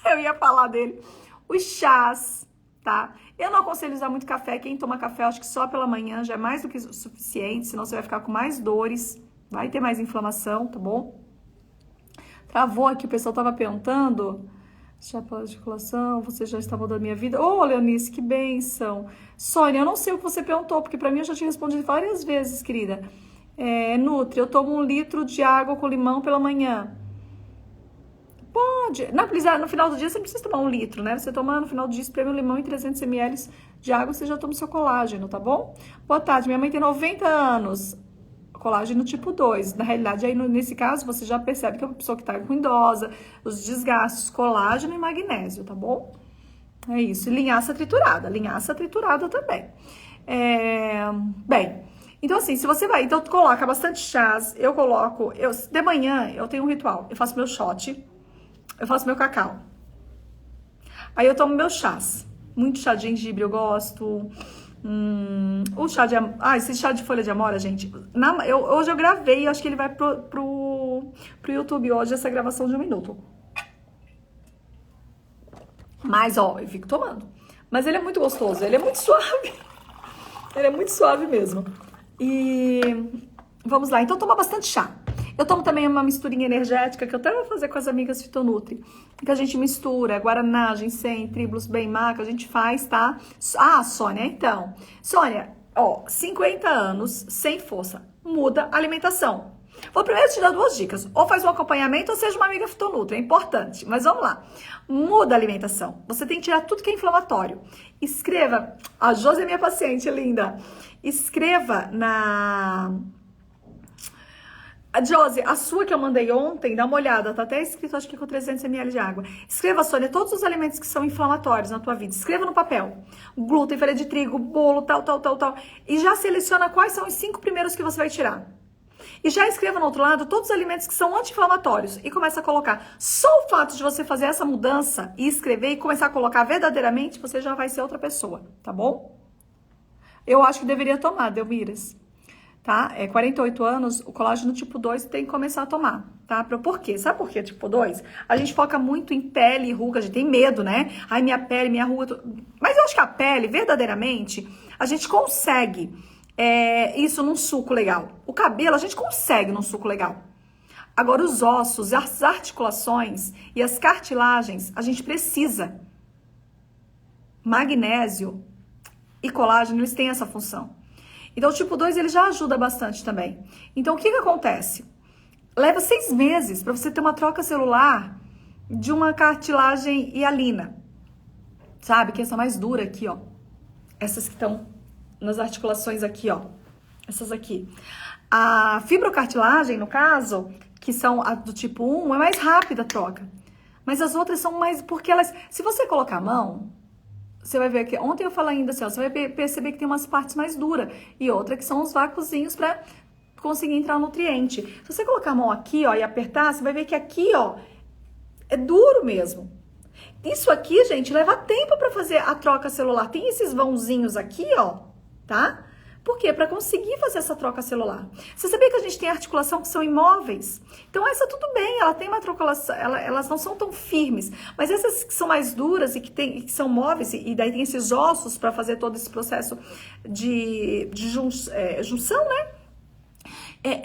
Eu ia falar dele. Os chás, tá? Eu não aconselho usar muito café. Quem toma café, eu acho que só pela manhã já é mais do que o suficiente, senão você vai ficar com mais dores, vai ter mais inflamação, tá bom? Travou aqui, o pessoal tava perguntando. Chapa de articulação, você já está mudando a minha vida. Ô, Leonice, que bênção. Sônia, eu não sei o que você perguntou, porque pra mim eu já tinha respondido várias vezes, querida. Nutri, eu tomo 1 litro de água com limão pela manhã. Pode. No final do dia você não precisa tomar 1 litro, né? Você toma no final do dia, espreme um limão e 300 ml de água, você já toma o seu colágeno, tá bom? Boa tarde, minha mãe tem 90 anos. Colágeno tipo 2. Na realidade, aí nesse caso, você já percebe que é uma pessoa que tá com idosa, os desgastes, colágeno e magnésio, tá bom? É isso. E linhaça triturada também. Bem, então assim, se você vai, então tu coloca bastante chás, de manhã eu tenho um ritual, eu faço meu shot, eu faço meu cacau. Aí eu tomo meus chás. Muito chá de gengibre eu gosto. O chá de... esse chá de folha de amora, gente. Hoje eu gravei, acho que ele vai pro YouTube hoje, essa gravação de 1 minuto. Mas, ó, eu fico tomando. Mas ele é muito gostoso, ele é muito suave. Ele é muito suave mesmo. E vamos lá, então toma bastante chá. Eu tomo também uma misturinha energética que eu até vou fazer com as amigas Fitonutri. Que a gente mistura guaraná, ginseng, tribulus, bem-maca, a gente faz, tá? Sônia, então. Sônia, ó, 50 anos, sem força. Muda a alimentação. Vou primeiro te dar 2 dicas. Ou faz um acompanhamento ou seja uma amiga Fitonutri. É importante, mas vamos lá. Muda a alimentação. Você tem que tirar tudo que é inflamatório. Escreva. A Josi é minha paciente, linda. Escreva na... A Josi, a sua que eu mandei ontem, dá uma olhada, tá até escrito, acho que com 300 ml de água. Escreva, Sônia, todos os alimentos que são inflamatórios na tua vida. Escreva no papel. Glúten, farinha de trigo, bolo, tal. E já seleciona quais são os 5 primeiros que você vai tirar. E já escreva no outro lado todos os alimentos que são anti-inflamatórios. E começa a colocar. Só o fato de você fazer essa mudança e escrever e começar a colocar verdadeiramente, você já vai ser outra pessoa, tá bom? Eu acho que deveria tomar, Delmiras. Tá? 48 anos, o colágeno tipo 2 tem que começar a tomar, tá? Por quê? Sabe por quê tipo 2? A gente foca muito em pele e ruga, a gente tem medo, né? Ai, minha pele, minha ruga... Mas eu acho que a pele, verdadeiramente, a gente consegue isso num suco legal. O cabelo, a gente consegue num suco legal. Agora, os ossos, as articulações e as cartilagens, a gente precisa. Magnésio e colágeno, eles têm essa função. Então, o tipo 2, ele já ajuda bastante também. Então, o que acontece? Leva 6 meses para você ter uma troca celular de uma cartilagem hialina. Sabe? Que é essa mais dura aqui, ó. Essas que estão nas articulações aqui, ó. Essas aqui. A fibrocartilagem, no caso, que são a do tipo 1, é mais rápida a troca. Mas as outras são mais... Porque elas... Se você colocar a mão... Você vai ver que ontem eu falei ainda assim, ó, você vai perceber que tem umas partes mais duras e outra que são os vácuozinhos para conseguir entrar o nutriente. Se você colocar a mão aqui, ó, e apertar, você vai ver que aqui, ó, é duro mesmo. Isso aqui, gente, leva tempo para fazer a troca celular. Tem esses vãozinhos aqui, ó, tá? Por quê? Para conseguir fazer essa troca celular. Você sabia que a gente tem articulação que são imóveis? Então essa tudo bem, ela tem uma trocação, elas não são tão firmes. Mas essas que são mais duras e que são móveis, e daí tem esses ossos para fazer todo esse processo de junção, né?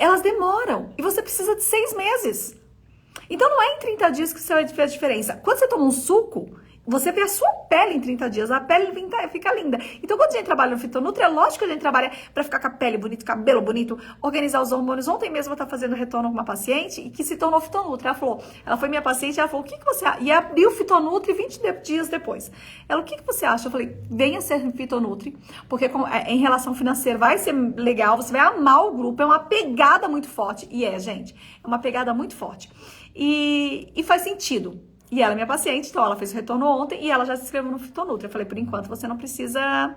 Elas demoram. E você precisa de 6 meses. Então não é em 30 dias que você vai ver a diferença. Quando você toma um suco... Você vê a sua pele em 30 dias, a pele fica linda. Então, quando a gente trabalha no Fitonutri, é lógico que a gente trabalha para ficar com a pele bonita, cabelo bonito, organizar os hormônios. Ontem mesmo eu estava fazendo retorno com uma paciente e que se tornou Fitonutri. Ela foi minha paciente, ela falou, o que você acha? E abriu o Fitonutri 20 dias depois. Ela, o que você acha? Eu falei, venha ser Fitonutri, porque em relação financeira vai ser legal, você vai amar o grupo, é uma pegada muito forte. E gente, é uma pegada muito forte. E faz sentido. E ela é minha paciente, então ela fez o retorno ontem e ela já se inscreveu no Fitonutri. Eu falei, por enquanto você não precisa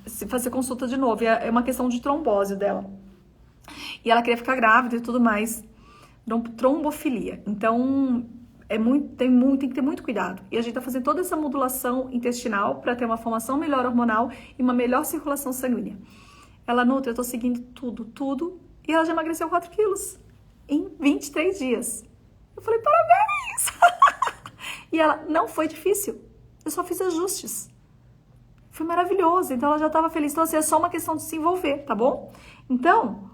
se fazer consulta de novo. É uma questão de trombose dela. E ela queria ficar grávida e tudo mais. Trombofilia. Então, tem que ter muito cuidado. E a gente tá fazendo toda essa modulação intestinal para ter uma formação melhor hormonal e uma melhor circulação sanguínea. Ela, Nutri, eu tô seguindo tudo. E ela já emagreceu 4 quilos. em 23 dias. Eu falei, parabéns! E ela, não foi difícil, eu só fiz ajustes. Foi maravilhoso, então ela já estava feliz. Então, assim, é só uma questão de se envolver, tá bom? Então,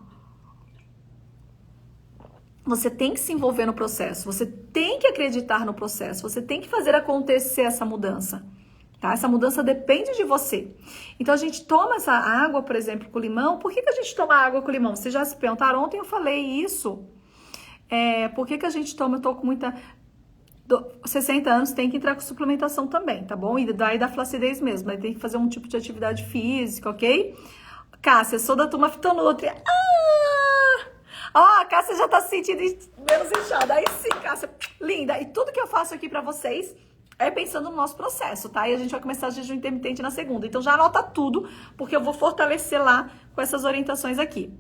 você tem que se envolver no processo, você tem que acreditar no processo, você tem que fazer acontecer essa mudança, tá? Essa mudança depende de você. Então, a gente toma essa água, por exemplo, com limão. Por que a gente toma água com limão? Vocês já se perguntaram? Ontem eu falei isso. Por que a gente toma? Eu tô com muita... 60 anos tem que entrar com suplementação também, tá bom? E daí dá flacidez mesmo, aí tem que fazer um tipo de atividade física, ok? Cássia, sou da turma Fitonutri. A Cássia já tá se sentindo menos inchada. Aí sim, Cássia, linda. E tudo que eu faço aqui pra vocês é pensando no nosso processo, tá? E a gente vai começar jejum intermitente na segunda. Então já anota tudo, porque eu vou fortalecer lá com essas orientações aqui.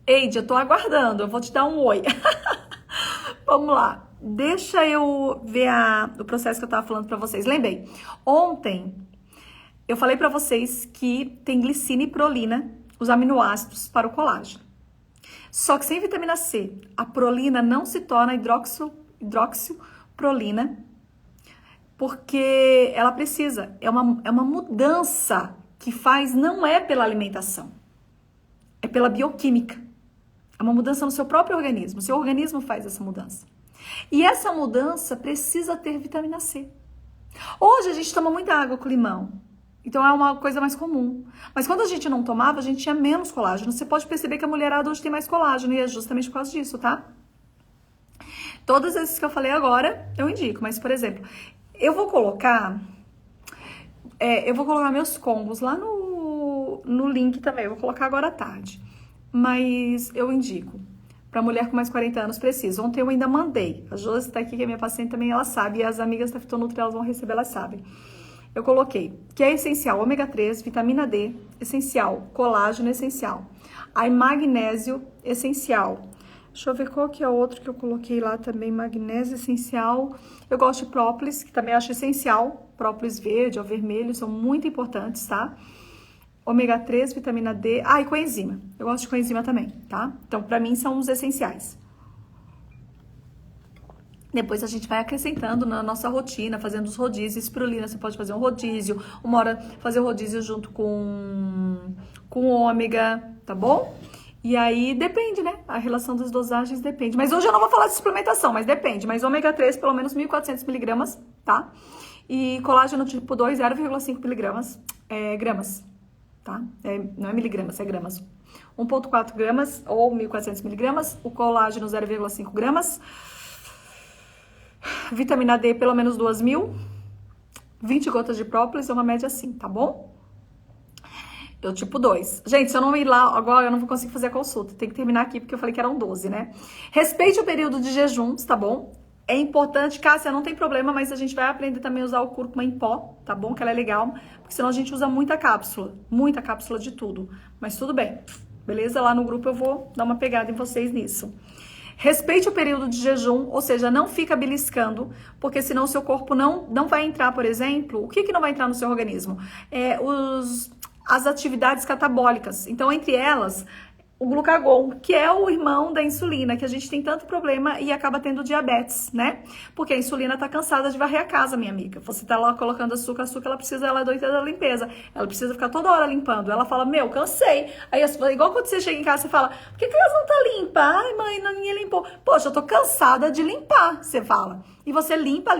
Eide, eu tô aguardando, eu vou te dar um oi. Vamos lá. Deixa eu ver o processo que eu tava falando pra vocês. Lembrei, ontem eu falei pra vocês que tem glicina e prolina, os aminoácidos para o colágeno. Só que sem vitamina C, a prolina não se torna hidroxiprolina, porque ela precisa, é uma mudança que faz, não é pela alimentação, é pela bioquímica. É uma mudança no seu próprio organismo, o seu organismo faz essa mudança. E essa mudança precisa ter vitamina C. Hoje a gente toma muita água com limão, então é uma coisa mais comum. Mas quando a gente não tomava, a gente tinha menos colágeno. Você pode perceber que a mulherada hoje tem mais colágeno e é justamente por causa disso, tá? Todas essas que eu falei agora, eu indico. Mas, por exemplo, eu vou colocar meus combos lá no link também. Eu vou colocar agora à tarde. Mas eu indico. Para mulher com mais 40 anos precisa. Ontem eu ainda mandei. A Josi tá aqui, que é minha paciente também, ela sabe. E as amigas da Fitonutri, elas vão receber, elas sabem. Eu coloquei que é essencial ômega 3, vitamina D, essencial, colágeno, essencial. Aí magnésio, essencial. Deixa eu ver qual que é o outro que eu coloquei lá também, magnésio, essencial. Eu gosto de própolis, que também acho essencial. Própolis verde ou vermelho, são muito importantes, tá? Ômega 3, vitamina D. E coenzima. Eu gosto de coenzima também, tá? Então, pra mim, são os essenciais. Depois a gente vai acrescentando na nossa rotina, fazendo os rodízios. Espirulina, você pode fazer um rodízio. Uma hora fazer o rodízio junto com ômega, tá bom? E aí depende, né? A relação das dosagens depende. Mas hoje eu não vou falar de suplementação, mas depende. Mas ômega 3, pelo menos 1.400 miligramas, tá? E colágeno tipo 2, 0,5 miligramas, gramas. Tá? Não é miligramas, é gramas. 1,4 gramas ou 1.400 miligramas. O colágeno 0,5 gramas. Vitamina D pelo menos 2.000. 20 gotas de própolis é uma média assim, tá bom? Eu tipo 2. Gente, se eu não ir lá agora, eu não vou conseguir fazer a consulta. Tem que terminar aqui porque eu falei que eram 12, né? Respeite o período de jejum, tá bom? É importante, Cássia, não tem problema, mas a gente vai aprender também a usar o cúrcuma em pó, tá bom? Que ela é legal, porque senão a gente usa muita cápsula de tudo. Mas tudo bem, beleza? Lá no grupo eu vou dar uma pegada em vocês nisso. Respeite o período de jejum, ou seja, não fica beliscando, porque senão o seu corpo não vai entrar, por exemplo, o que não vai entrar no seu organismo? As atividades catabólicas. Então, entre elas, o glucagon, que é o irmão da insulina, que a gente tem tanto problema e acaba tendo diabetes, né? Porque a insulina tá cansada de varrer a casa, minha amiga. Você tá lá colocando açúcar, ela é doida da limpeza. Ela precisa ficar toda hora limpando. Ela fala, cansei. Aí, igual quando você chega em casa, você fala, por que a casa não tá limpa? Ai, mãe, ninguém limpou. Poxa, eu tô cansada de limpar, você fala. E você limpa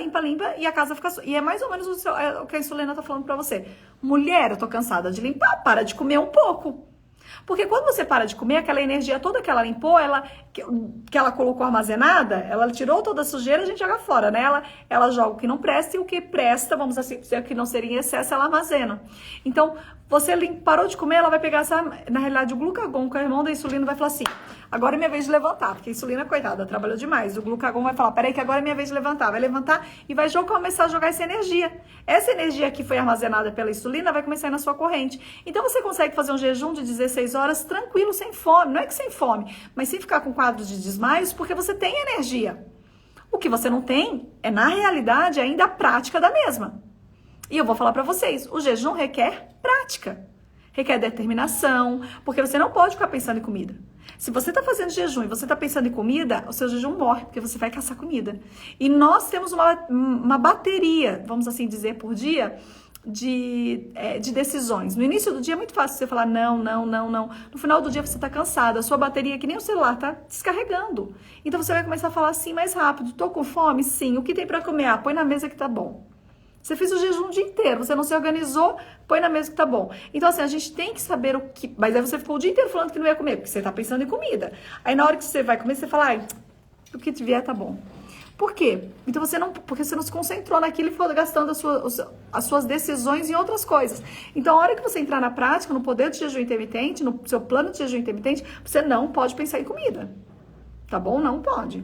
e a casa fica... E é mais ou menos o que a insulina tá falando pra você. Mulher, eu tô cansada de limpar, para de comer um pouco. Porque quando você para de comer, aquela energia toda que ela limpou, que ela colocou armazenada, ela tirou toda a sujeira, a gente joga fora, né? Ela joga o que não presta e o que presta, vamos assim dizer, que não seria em excesso, ela armazena. Então, você parou de comer, ela vai pegar na realidade, o glucagon, que é o irmão da insulina, vai falar assim, agora é minha vez de levantar, porque a insulina, coitada, trabalhou demais. O glucagon vai falar, peraí que agora é minha vez de levantar. Vai levantar e vai começar a jogar essa energia. Essa energia que foi armazenada pela insulina vai começar a ir na sua corrente. Então, você consegue fazer um jejum de 16 horas tranquilo, sem fome. Não é que sem fome, mas sem ficar com quadros de desmaios, porque você tem energia. O que você não tem é, na realidade, ainda a prática da mesma. E eu vou falar pra vocês, o jejum requer prática. Requer determinação, porque você não pode ficar pensando em comida. Se você tá fazendo jejum e você tá pensando em comida, o seu jejum morre, porque você vai caçar comida. E nós temos uma bateria, vamos assim dizer, por dia, de decisões. No início do dia é muito fácil você falar não, não, não, não. No final do dia você tá cansado, a sua bateria, que nem o celular, tá descarregando. Então você vai começar a falar assim mais rápido. Tô com fome? Sim. O que tem pra comer? Ah, põe na mesa que tá bom. Você fez o jejum o dia inteiro, você não se organizou, põe na mesa que tá bom. Então, assim, a gente tem que saber o que... Mas aí você ficou o dia inteiro falando que não ia comer, porque você tá pensando em comida. Aí na hora que você vai comer, você fala, ai, o que vier tá bom. Por quê? Então porque você não se concentrou naquilo e foi gastando as suas decisões em outras coisas. Então, a hora que você entrar na prática, no poder de jejum intermitente, no seu plano de jejum intermitente, você não pode pensar em comida. Tá bom? Não pode.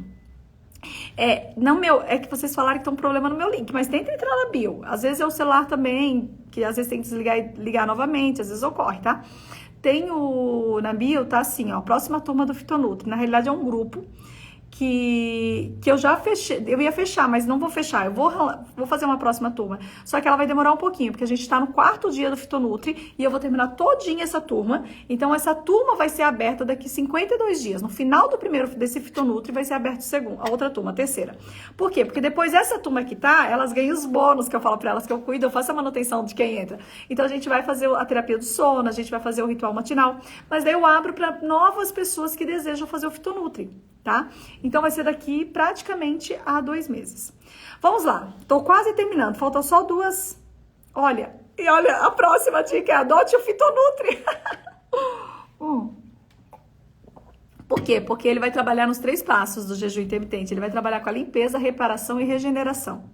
É que vocês falaram que tem um problema no meu link, mas tenta entrar na bio. Às vezes é o celular também, que às vezes tem que desligar e ligar novamente, às vezes ocorre, tá? Na bio, tá assim, ó, próxima turma do Fitonutri. Na realidade é um grupo que eu já fechei, eu ia fechar, mas não vou fechar, eu vou fazer uma próxima turma, só que ela vai demorar um pouquinho, porque a gente tá no 4º dia do Fitonutri e eu vou terminar todinha essa turma, então essa turma vai ser aberta daqui 52 dias, no final do primeiro desse Fitonutri vai ser aberto a outra turma, a terceira. Por quê? Porque depois essa turma que tá, elas ganham os bônus que eu falo pra elas, que eu cuido, eu faço a manutenção de quem entra, então a gente vai fazer a terapia do sono, a gente vai fazer o ritual matinal, mas daí eu abro para novas pessoas que desejam fazer o Fitonutri. Tá? Então vai ser daqui praticamente a 2 meses. Vamos lá, tô quase terminando, faltam só 2. Olha, a próxima dica é adote o Fitonutri. Por quê? Porque ele vai trabalhar nos 3 passos do jejum intermitente. Ele vai trabalhar com a limpeza, reparação e regeneração.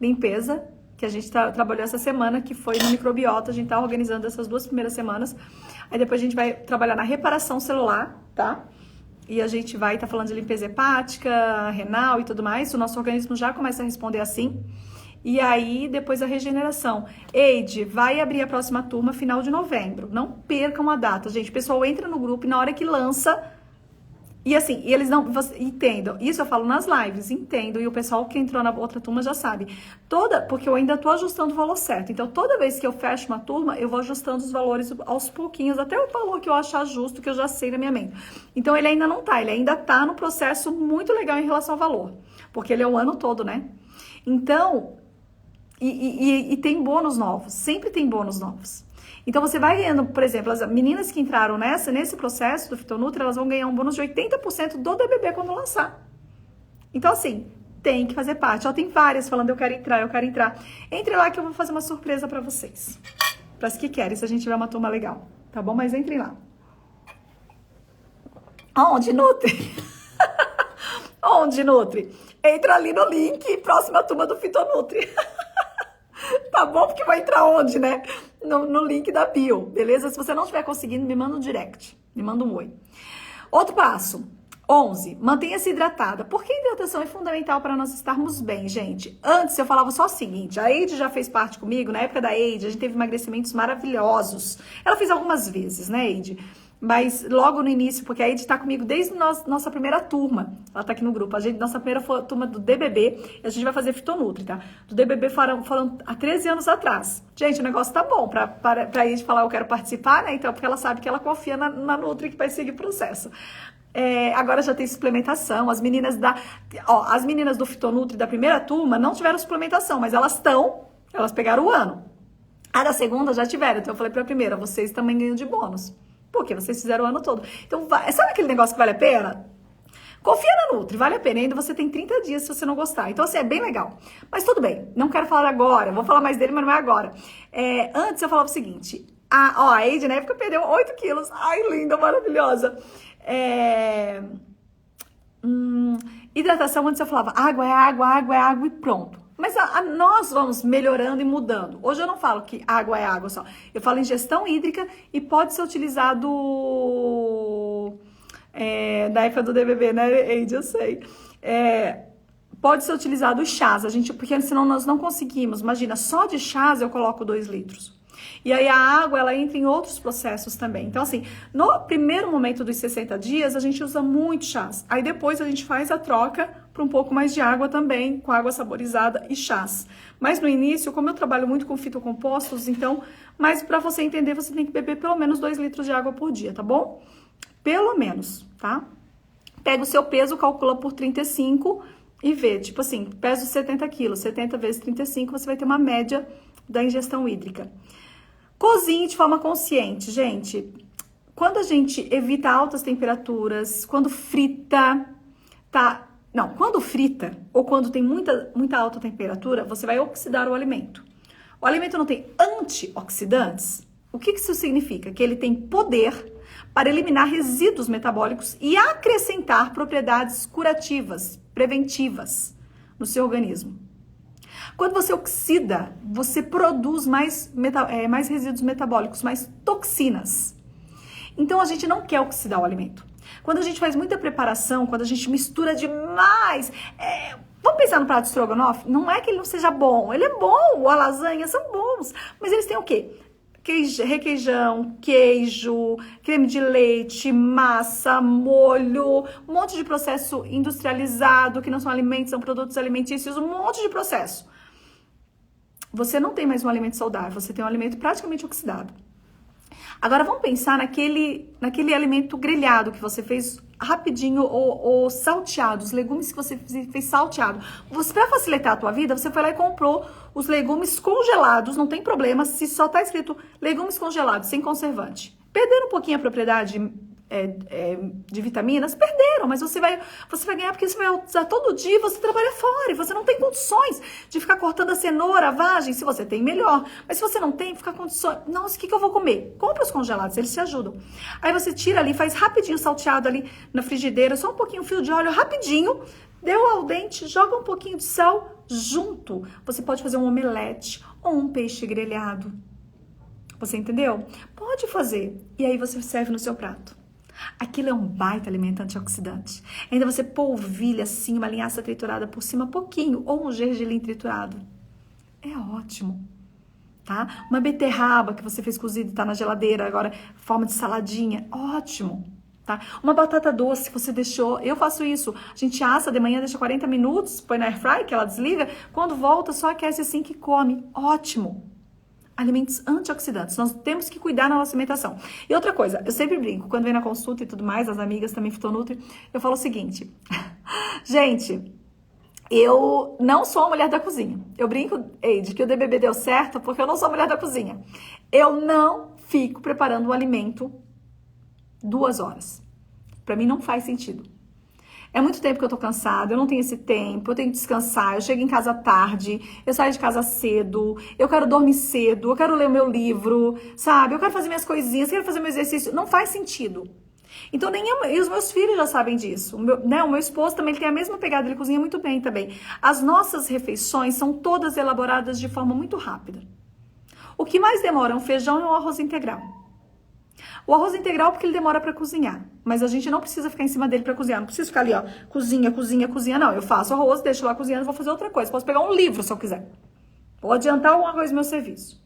Limpeza, que a gente trabalhou essa semana, que foi no microbiota, a gente tá organizando essas 2 primeiras semanas. Aí depois a gente vai trabalhar na reparação celular, tá? E a gente vai estar falando de limpeza hepática, renal e tudo mais. O nosso organismo já começa a responder assim. E aí, depois a regeneração. Eide, vai abrir a próxima turma final de novembro. Não percam a data, gente. O pessoal entra no grupo e na hora que lança... E assim, eles não... Entendam. Isso eu falo nas lives, entendo. E o pessoal que entrou na outra turma já sabe. Porque eu ainda tô ajustando o valor certo. Então, toda vez que eu fecho uma turma, eu vou ajustando os valores aos pouquinhos, até o valor que eu achar justo, que eu já sei na minha mente. Então, ele ainda não tá. Ele ainda tá no processo muito legal em relação ao valor. Porque ele é o ano todo, né? Então... E tem bônus novos. Sempre tem bônus novos. Então, você vai ganhando, por exemplo, as meninas que entraram nesse processo do Fitonutri, elas vão ganhar um bônus de 80% do DBB quando lançar. Então, assim, tem que fazer parte. Ó, tem várias falando, eu quero entrar. Entre lá que eu vou fazer uma surpresa pra vocês. Para as que querem, se a gente tiver uma turma legal. Tá bom? Mas entrem lá. Onde, Nutri? Onde, Nutri? Entra ali no link, próxima turma do Fitonutri. Tá bom? Porque vai entrar onde, né? No link da bio, beleza? Se você não estiver conseguindo, me manda um direct. Me manda um oi. Outro passo. 11. Mantenha-se hidratada. Porque a hidratação é fundamental para nós estarmos bem, gente. Antes eu falava só o seguinte. A Eide já fez parte comigo. Na época da Eide, a gente teve emagrecimentos maravilhosos. Ela fez algumas vezes, né, Eide? Mas logo no início, porque a Eide tá comigo desde nossa primeira turma. Ela tá aqui no grupo. Nossa primeira turma do DBB. E a gente vai fazer Fitonutri, tá? Do DBB falando há 13 anos atrás. Gente, o negócio tá bom pra Eide falar eu quero participar, né? Então, porque ela sabe que ela confia na Nutri que vai seguir o processo. Agora já tem suplementação. As meninas do Fitonutri da primeira turma não tiveram suplementação, mas elas pegaram o ano. A da segunda já tiveram. Então eu falei pra primeira, vocês também ganham de bônus. Porque vocês fizeram o ano todo. Então, sabe aquele negócio que vale a pena? Confia na Nutri, vale a pena. Ainda você tem 30 dias se você não gostar. Então, assim, é bem legal. Mas tudo bem, não quero falar agora. Vou falar mais dele, mas não é agora. Antes eu falava o seguinte. A Eide, na época, perdeu 8 quilos. Ai, linda, maravilhosa. Hidratação, antes eu falava água é água e pronto. Mas nós vamos melhorando e mudando. Hoje eu não falo que água é água só. Eu falo ingestão hídrica e pode ser utilizado... da época do DBB, né, Eide? Eu sei. Pode ser utilizado os chás. Porque senão nós não conseguimos. Imagina, só de chás eu coloco 2 litros. E aí a água, ela entra em outros processos também. Então, assim, no primeiro momento dos 60 dias, a gente usa muito chás. Aí depois a gente faz a troca para um pouco mais de água também, com água saborizada e chás. Mas no início, como eu trabalho muito com fitocompostos, então, mas para você entender, você tem que beber pelo menos 2 litros de água por dia, tá bom? pelo menos, tá? Pega o seu peso, calcula por 35 e vê, tipo assim, peso 70 quilos, 70 vezes 35, você vai ter uma média da ingestão hídrica. Cozinhe de forma consciente, gente. Quando a gente evita altas temperaturas, quando frita, tá? Não, quando frita ou quando tem muita alta temperatura, você vai oxidar o alimento. O alimento não tem antioxidantes. O que isso significa? Que ele tem poder para eliminar resíduos metabólicos e acrescentar propriedades curativas, preventivas no seu organismo. Quando você oxida, você produz mais resíduos metabólicos, mais toxinas. Então, a gente não quer oxidar o alimento. Quando a gente faz muita preparação, quando a gente mistura demais... Vamos pensar no prato de estrogonofe? Não é que ele não seja bom. Ele é bom, a lasanha são bons. Mas eles têm o quê? Requeijão, queijo, creme de leite, massa, molho, um monte de processo industrializado, que não são alimentos, são produtos alimentícios, um monte de processo. Você não tem mais um alimento saudável, você tem um alimento praticamente oxidado. Agora vamos pensar naquele alimento grelhado que você fez rapidinho ou salteado, os legumes que você fez salteado. Para facilitar a tua vida, você foi lá e comprou os legumes congelados, não tem problema se só tá escrito legumes congelados, sem conservante. Perderam um pouquinho a propriedade de vitaminas, perderam, mas você vai ganhar porque você vai usar todo dia, você trabalha fora e você não tem condições de ficar cortando a cenoura, a vagem, se você tem, melhor. Mas se você não tem, fica condições, nossa, o que eu vou comer? Compra os congelados, eles te ajudam. Aí você tira ali, faz rapidinho salteado ali na frigideira, só um pouquinho, fio de óleo, rapidinho, deu ao dente, joga um pouquinho de sal junto. Você pode fazer um omelete ou um peixe grelhado. Você entendeu? Pode fazer. E aí você serve no seu prato. Aquilo é um baita alimento antioxidante. Ainda você polvilha assim, uma linhaça triturada por cima, pouquinho, ou um gergelim triturado. É ótimo, tá? Uma beterraba que você fez cozida e tá na geladeira, agora forma de saladinha, ótimo, tá? Uma batata doce que você deixou, eu faço isso, a gente assa de manhã, deixa 40 minutos, põe na air fry, que ela desliga, quando volta só aquece assim que come, ótimo. Alimentos antioxidantes. Nós temos que cuidar na nossa alimentação. E outra coisa, eu sempre brinco, quando vem na consulta e tudo mais, as amigas também fitonutri, eu falo o seguinte, gente, eu não sou a mulher da cozinha. Eu brinco, Eide, que o DBB deu certo porque eu não sou a mulher da cozinha. Eu não fico preparando o alimento 2 horas. Pra mim não faz sentido. É muito tempo que eu tô cansada, eu não tenho esse tempo, eu tenho que descansar, eu chego em casa tarde, eu saio de casa cedo, eu quero dormir cedo, eu quero ler o meu livro, sabe? Eu quero fazer minhas coisinhas, eu quero fazer meu exercício. Não faz sentido. Então, e os meus filhos já sabem disso. O meu esposo também ele tem a mesma pegada, ele cozinha muito bem também. As nossas refeições são todas elaboradas de forma muito rápida. O que mais demora é um feijão e um arroz integral. O arroz integral porque ele demora para cozinhar, mas a gente não precisa ficar em cima dele para cozinhar, não precisa ficar ali, ó, cozinha, não. Eu faço arroz, deixo lá cozinhando, vou fazer outra coisa. Posso pegar um livro se eu quiser. Vou adiantar alguma coisa no meu serviço.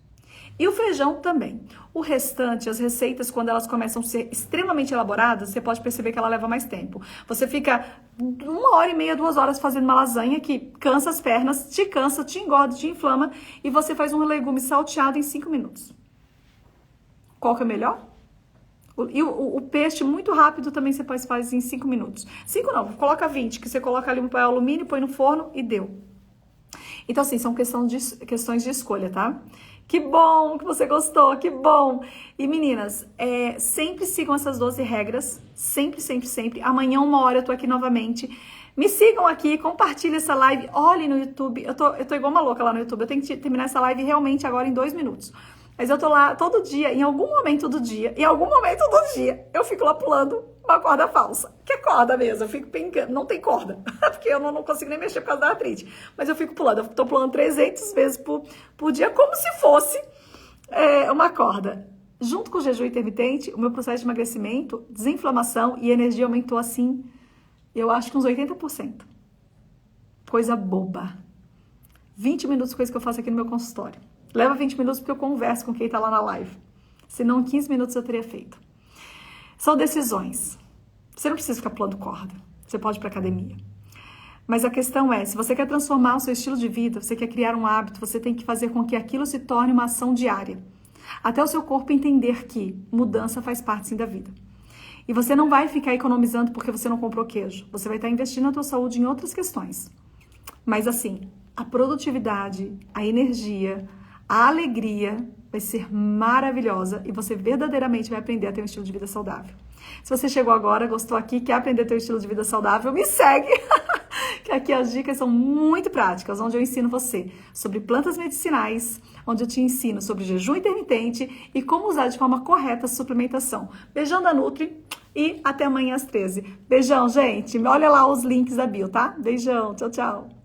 E o feijão também. O restante, as receitas, quando elas começam a ser extremamente elaboradas, você pode perceber que ela leva mais tempo. Você fica 1h30, 2 horas fazendo uma lasanha que cansa as pernas, te cansa, te engorda, te inflama, e você faz um legume salteado em 5 minutos. Qual que é melhor? E o peixe muito rápido também você faz em 5 minutos. 5 não, coloca 20, que você coloca ali um papel alumínio, põe no forno e deu. Então, assim, são questões de escolha, tá? Que bom que você gostou, que bom! E meninas, sempre sigam essas 12 regras, sempre, sempre, sempre. Amanhã, 1h, eu tô aqui novamente. Me sigam aqui, compartilhem essa live, olhem no YouTube. Eu tô igual uma louca lá no YouTube, eu tenho que terminar essa live realmente agora em 2 minutos. Mas eu tô lá todo dia, em algum momento do dia, eu fico lá pulando uma corda falsa. Que é corda mesmo, eu fico pingando, não tem corda, porque eu não consigo nem mexer por causa da artrite. Mas eu fico pulando, eu tô pulando 300 vezes por dia, como se fosse uma corda. Junto com o jejum intermitente, o meu processo de emagrecimento, desinflamação e energia aumentou assim, eu acho que uns 80%. Coisa boba. 20 minutos coisa que eu faço aqui no meu consultório. Leva 20 minutos porque eu converso com quem tá lá na live. Senão, em 15 minutos eu teria feito. São decisões. Você não precisa ficar pulando corda. Você pode ir pra academia. Mas a questão é, se você quer transformar o seu estilo de vida, você quer criar um hábito, você tem que fazer com que aquilo se torne uma ação diária. Até o seu corpo entender que mudança faz parte sim da vida. E você não vai ficar economizando porque você não comprou queijo. Você vai estar investindo na tua saúde em outras questões. Mas assim, a produtividade, a energia, a alegria vai ser maravilhosa e você verdadeiramente vai aprender a ter um estilo de vida saudável. Se você chegou agora, gostou aqui, quer aprender a ter um estilo de vida saudável, me segue! Que aqui as dicas são muito práticas, onde eu ensino você sobre plantas medicinais, onde eu te ensino sobre jejum intermitente e como usar de forma correta a suplementação. Beijão da Nutri e até amanhã às 13. Beijão, gente. Olha lá os links da bio, tá? Beijão. Tchau, tchau.